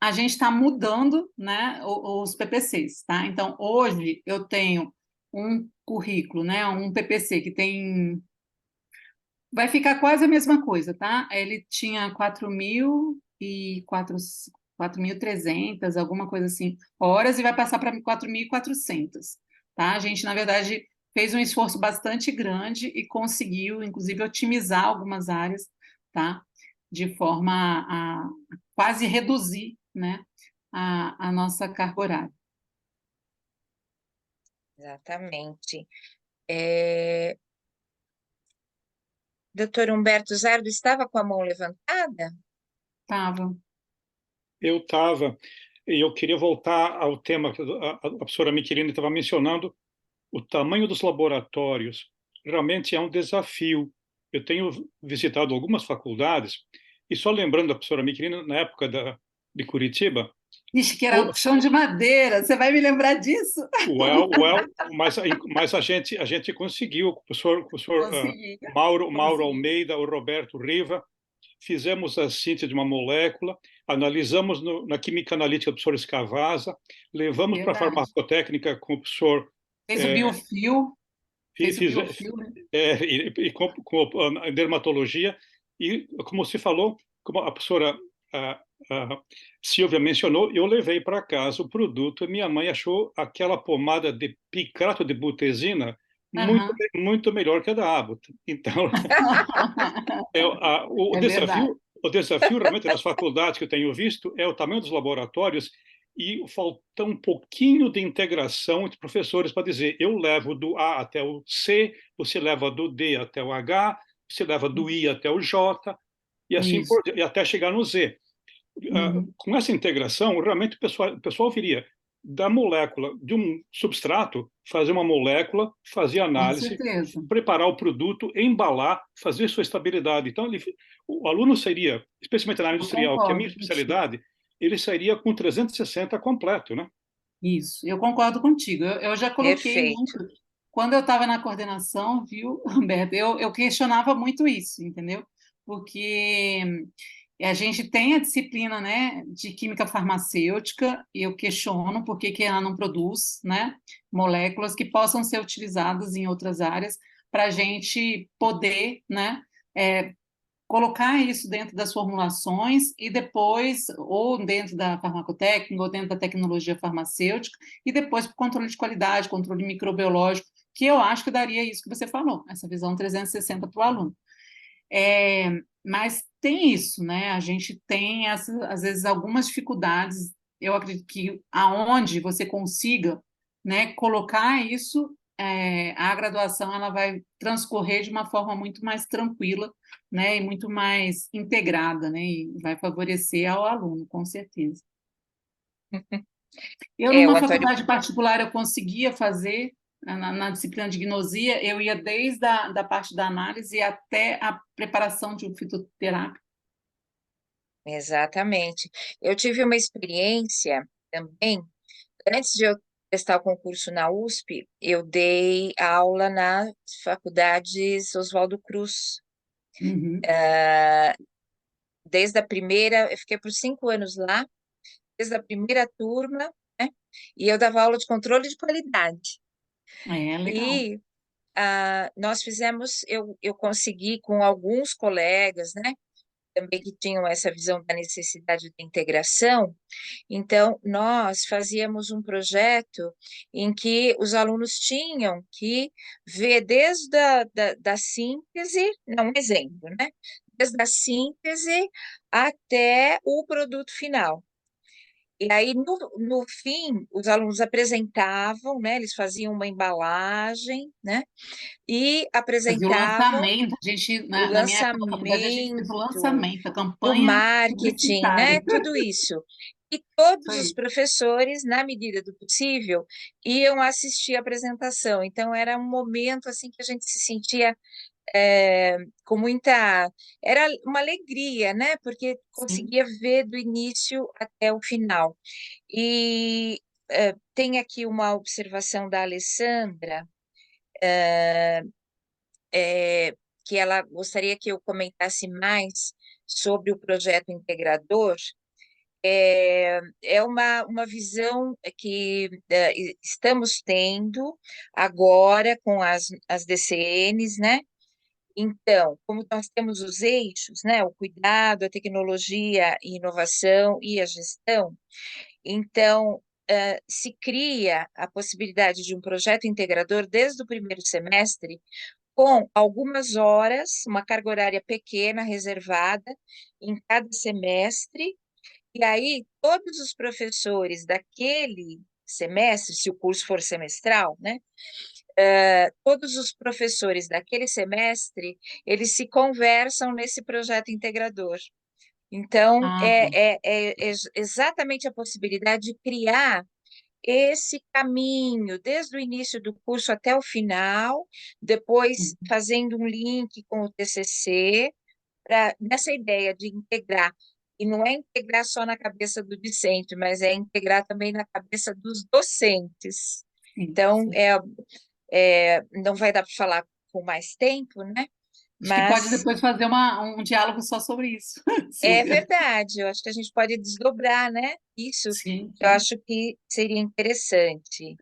a gente tá mudando, né, os PPCs, tá? Então, hoje eu tenho um currículo, né, um PPC que tem vai ficar quase a mesma coisa, tá? Ele tinha 4.300, alguma coisa assim, horas, e vai passar para 4.400, tá? A gente, na verdade, fez um esforço bastante grande e conseguiu, inclusive, otimizar algumas áreas, tá? de forma a quase reduzir, né, a nossa carga horária. Exatamente. Doutor Humberto Zardo estava com a mão levantada? Estava. Eu estava, e eu queria voltar ao tema que a professora Michelini estava mencionando, o tamanho dos laboratórios. Realmente é um desafio. Eu tenho visitado algumas faculdades, e só lembrando da professora Michelini, na época de Curitiba, Diz que era chão de madeira, você vai me lembrar disso? mas a gente conseguiu, o professor Consegui. Mauro Consegui. Almeida, o Roberto Riva, fizemos a síntese de uma molécula, analisamos na química analítica do professor Escavasa, levamos para a Verdade. farmacotécnica com o professor, Fez o biofio, fez o fiz, biofio, né? e com a dermatologia, e como se falou, como a professora a Silvia mencionou, eu levei para casa o produto e minha mãe achou aquela pomada de picrato de butesina muito, Aham. muito melhor que a da Abbott. Então, o É verdade. desafio, o desafio realmente das faculdades que eu tenho visto é o tamanho dos laboratórios e falta um pouquinho de integração entre professores para dizer, eu levo do A até o C, você leva do D até o H, você leva do I até o J, e assim Isso. e até chegar no Z. Uhum. Com essa integração, realmente o pessoal viria da molécula, de um substrato, fazer uma molécula, fazer Com análise, certeza. preparar o produto, embalar, fazer sua estabilidade. Então, o aluno seria, especialmente na área Eu industrial, que é a minha concordo contigo. especialidade, ele sairia com 360 completo, né? Isso, eu concordo contigo. Eu já coloquei muito. Perfeito. Quando eu estava na coordenação, viu, Humberto, eu questionava muito isso, entendeu? Porque a gente tem a disciplina, né, de química farmacêutica, e eu questiono por que que ela não produz, né, moléculas que possam ser utilizadas em outras áreas para a gente poder, né, colocar isso dentro das formulações e depois, ou dentro da farmacotécnica, ou dentro da tecnologia farmacêutica, e depois para o controle de qualidade, controle microbiológico, que eu acho que daria isso que você falou, essa visão 360 para o aluno. Mas tem isso, né? A gente tem, às vezes, algumas dificuldades. Eu acredito que aonde você consiga, né, colocar isso, a graduação ela vai transcorrer de uma forma muito mais tranquila, né, e muito mais integrada, né, e vai favorecer ao aluno, com certeza. Eu, O numa Antônio, faculdade particular, eu conseguia fazer, na disciplina de gnosia, eu ia desde da parte da análise até a preparação de um fitoterápico. exatamente. Eu tive uma experiência também, antes de eu prestar o concurso na USP, eu dei aula nas faculdades Oswaldo Cruz. Uhum. Desde a primeira, eu fiquei por 5 anos lá, desde a primeira turma, né? E eu dava aula de controle de qualidade. Legal. E nós fizemos, eu consegui com alguns colegas, né? Também que tinham essa visão da necessidade de integração. Então, nós fazíamos um projeto em que os alunos tinham que ver desde da síntese, não um exemplo, né? Desde a síntese até o produto final. E aí, no fim, os alunos apresentavam, né? Eles faziam uma embalagem, né? E Fazia o apresentavam lançamento, a gente, o na minha época da faculdade, a gente fez o lançamento, lançamento, a o campanha marketing, né? publicitária. Tudo isso. E todos os Foi. professores, na medida do possível, iam assistir a apresentação. Então, era um momento assim que a gente se sentia com muita... Era uma alegria, né? Porque Sim. conseguia ver do início até o final. E tem aqui uma observação da Alessandra, que ela gostaria que eu comentasse mais sobre o projeto integrador. É uma visão que estamos tendo agora com as DCNs, né? Então, como nós temos os eixos, né? O cuidado, a tecnologia, a inovação e a gestão, então se cria a possibilidade de um projeto integrador desde o primeiro semestre, com algumas horas, uma carga horária pequena, reservada, em cada semestre, e aí todos os professores daquele semestre, se o curso for semestral, né? Todos os professores daquele semestre, eles se conversam nesse projeto integrador. Então, Ah, tá. exatamente a possibilidade de criar esse caminho, desde o início do curso até o final, depois fazendo um link com o TCC, nessa ideia de integrar. E não é integrar só na cabeça do discente, mas é integrar também na cabeça dos docentes. Sim, Então, sim. não vai dar para falar com mais tempo, né? Acho que pode Mas depois fazer um diálogo só sobre isso, é Silvia. verdade, eu acho que a gente pode desdobrar, né? Isso, Sim, eu sim. acho que seria interessante.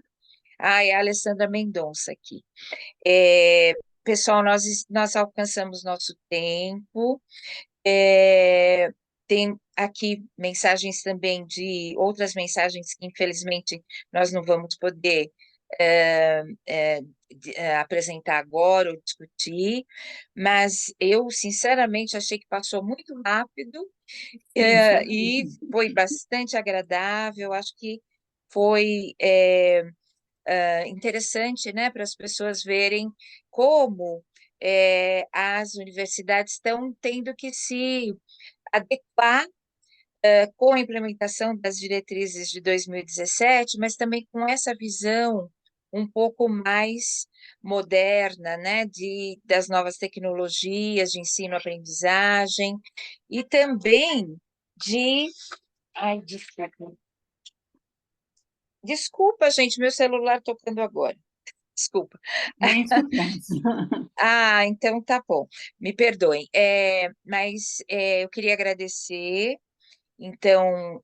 Ah, é a Alessandra Mendonça aqui. Pessoal, nós alcançamos nosso tempo. Tem aqui mensagens também de outras mensagens que, infelizmente, nós não vamos poder apresentar agora ou discutir, mas eu, sinceramente, achei que passou muito rápido, Isso e mesmo. foi bastante agradável. Acho que foi interessante, né, para as pessoas verem como as universidades estão tendo que se adequar com a implementação das diretrizes de 2017, mas também com essa visão um pouco mais moderna, né, das novas tecnologias de ensino-aprendizagem e também de... Ai, desculpa. Desculpa, gente, meu celular tocando agora. Desculpa. Nem escutamos. Ah, então tá bom. Me perdoem. Mas eu queria agradecer, então,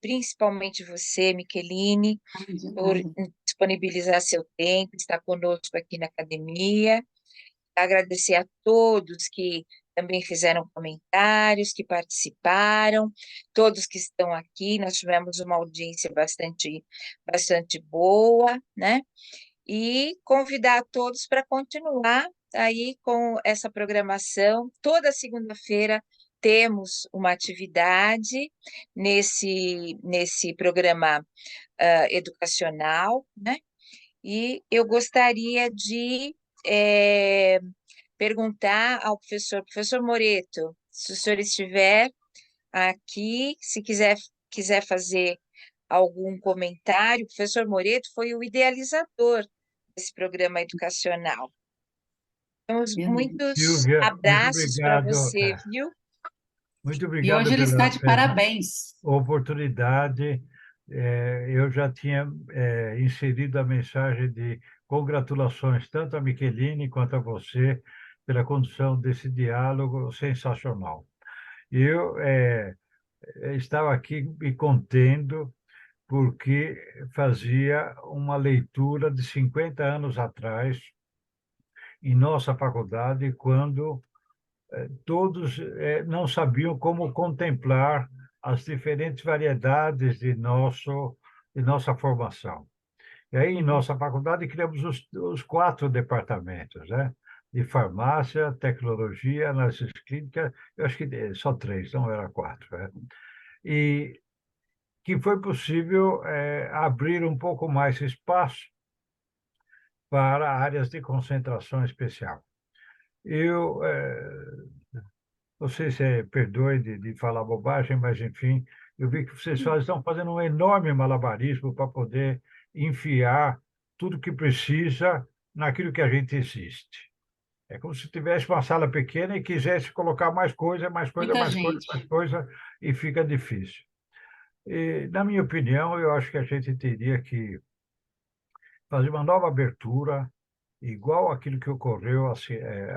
principalmente você, Micheline, De por nada. disponibilizar seu tempo, estar conosco aqui na academia. Agradecer a todos que também fizeram comentários, que participaram, todos que estão aqui. Nós tivemos uma audiência bastante boa, né? E convidar a todos para continuar aí com essa programação. Toda segunda-feira temos uma atividade nesse programa educacional, né? E eu gostaria de perguntar ao professor Moreto, se o senhor estiver aqui, se quiser fazer algum comentário. O professor Moreto foi o idealizador desse programa educacional. Temos muitos Silvia, muito abraços para obrigado. você, viu? Muito E hoje obrigado ele está de pela parabéns. oportunidade. Eu já tinha inserido a mensagem de congratulações tanto a Micheline quanto a você pela condução desse diálogo sensacional. Eu estava aqui me contendo porque fazia uma leitura de 50 anos atrás em nossa faculdade, quando todos não sabiam como contemplar as diferentes variedades de nossa formação. E aí, em nossa faculdade, criamos os 4 departamentos, né? De farmácia, tecnologia, análise clínica, eu acho que só 3, não era 4, né? E que foi possível abrir um pouco mais espaço para áreas de concentração especial. Eu Você se perdoe de falar bobagem, mas, enfim, eu vi que vocês só estão fazendo um enorme malabarismo para poder enfiar tudo que precisa naquilo que a gente existe. É como se tivesse uma sala pequena e quisesse colocar mais coisa, mais coisa, Muita mais coisa, gente. mais coisa, e fica difícil. E, na minha opinião, eu acho que a gente teria que fazer uma nova abertura, igual aquilo que ocorreu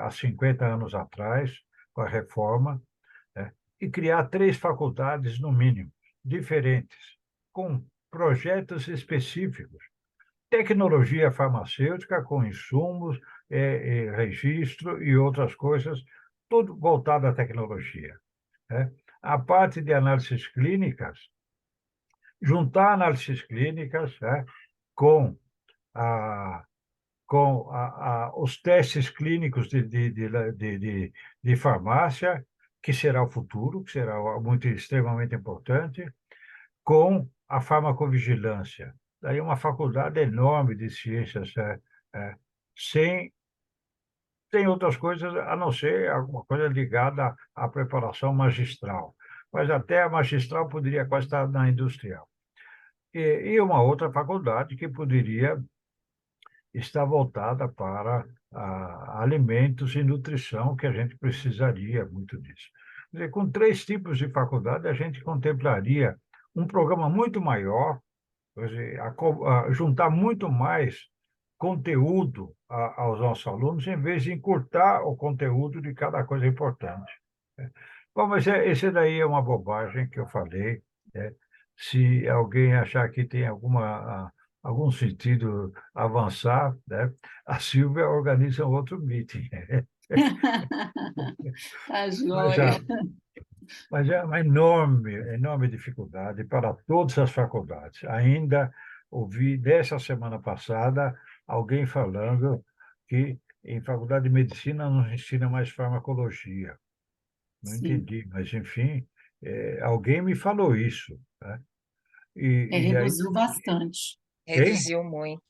há 50 anos atrás, com a reforma, né? E criar 3 faculdades, no mínimo, diferentes, com projetos específicos. Tecnologia farmacêutica, com insumos, registro e outras coisas, tudo voltado à tecnologia, né? A parte de análises clínicas, juntar análises clínicas, né, com a com os testes clínicos de farmácia, que será o futuro, que será extremamente importante, com a farmacovigilância. Daí uma faculdade enorme de ciências, sem outras coisas a não ser alguma coisa ligada à preparação magistral. Mas até a magistral poderia quase estar na industrial. E uma outra faculdade que poderia estar voltada para alimentos e nutrição, que a gente precisaria muito disso. Quer dizer, com 3 tipos de faculdade, a gente contemplaria um programa muito maior, quer dizer, juntar muito mais conteúdo aos nossos alunos, em vez de encurtar o conteúdo de cada coisa importante. Bom, mas esse daí é uma bobagem que eu falei, né? Se alguém achar que tem algum sentido avançar, né? A Silvia organiza um outro meeting. Tá Mas, joia. mas é uma enorme dificuldade para todas as faculdades. Ainda ouvi, dessa semana passada, alguém falando que em faculdade de medicina não se ensina mais farmacologia. Não Sim, entendi, mas, enfim, alguém me falou isso, né? E aí, reduziu bastante. hein? Reduziu muito.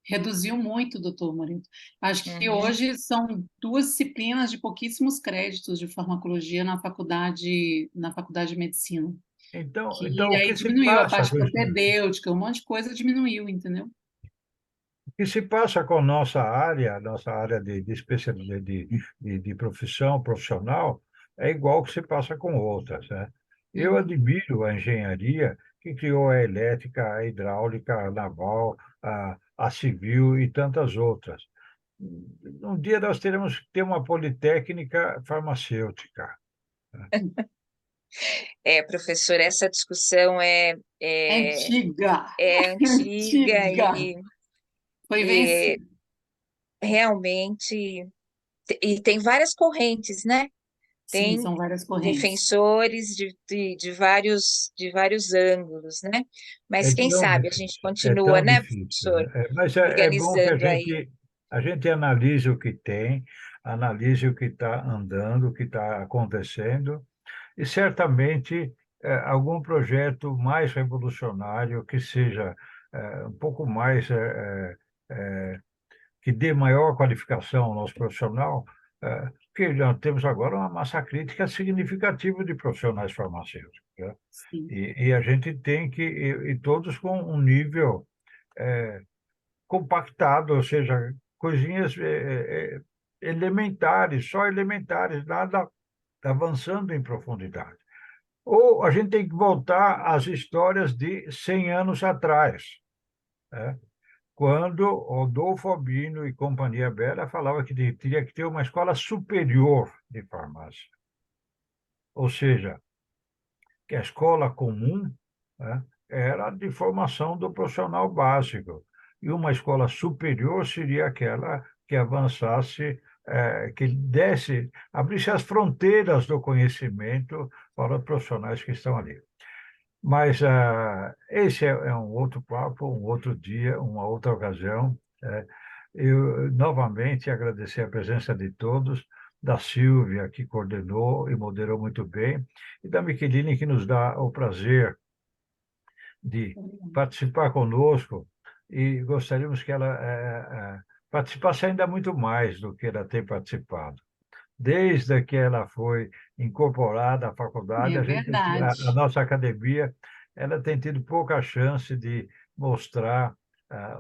Reduziu muito, doutor Moreto. Acho que Uhum. hoje são 2 disciplinas de pouquíssimos créditos de farmacologia na faculdade de medicina. Então, Que o aí que se diminuiu a passa parte com isso? propedêutica, um monte de coisa diminuiu, entendeu? O que se passa com nossa área de especialidade, de profissão profissional, é igual o que se passa com outras, né? Eu admiro a engenharia que criou a elétrica, a hidráulica, a naval, a civil e tantas outras. Um dia nós teremos que ter uma politécnica farmacêutica. Professor, essa discussão É antiga, é é antiga antiga. Foi e vencido. realmente e tem várias correntes, né? Sim, Tem são várias correntes. defensores de vários ângulos, né? Mas É quem tão sabe a difícil, gente é continua, tão né, difícil, professor? né? Mas é bom que Organizando aí. a gente analise o que tem, analise o que está andando, o que está acontecendo, e certamente algum projeto mais revolucionário, que seja um pouco mais, que dê maior qualificação ao nosso profissional, porque nós temos agora uma massa crítica significativa de profissionais farmacêuticos, né? Sim. E a gente tem que, e todos com um nível compactado, ou seja, coisinhas elementares, só elementares, nada avançando em profundidade. Ou a gente tem que voltar às histórias de 100 anos atrás, né? Quando Rodolfo Albino e Companhia Bela falava que teria que ter uma escola superior de farmácia. Ou seja, que a escola comum, né, era de formação do profissional básico, e uma escola superior seria aquela que avançasse, que abrisse as fronteiras do conhecimento para os profissionais que estão ali. Mas esse é um outro papo, um outro dia, uma outra ocasião. Eu novamente agradecer a presença de todos, da Silvia, que coordenou e moderou muito bem, e da Micheline, que nos dá o prazer de participar conosco, e gostaríamos que ela participasse ainda muito mais do que ela tem participado. Desde que ela foi incorporada à faculdade, É a verdade. nossa academia, ela tem tido pouca chance de mostrar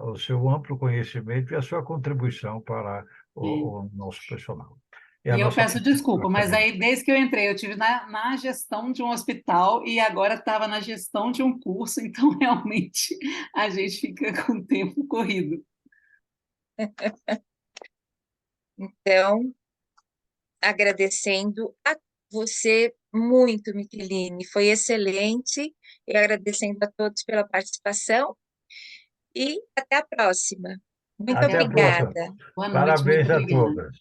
o seu amplo conhecimento e a sua contribuição para É. o nosso personal. E a E eu nossa peço desculpa, mas academia. aí desde que eu entrei, eu tive na gestão de um hospital e agora estava na gestão de um curso, então realmente a gente fica com o tempo corrido. Então, agradecendo a você muito, Micheline, foi excelente, e agradecendo a todos pela participação, e até a próxima. Muito Até Até a a próxima. próxima. obrigada. Boa noite, muito Parabéns a obrigada. todas.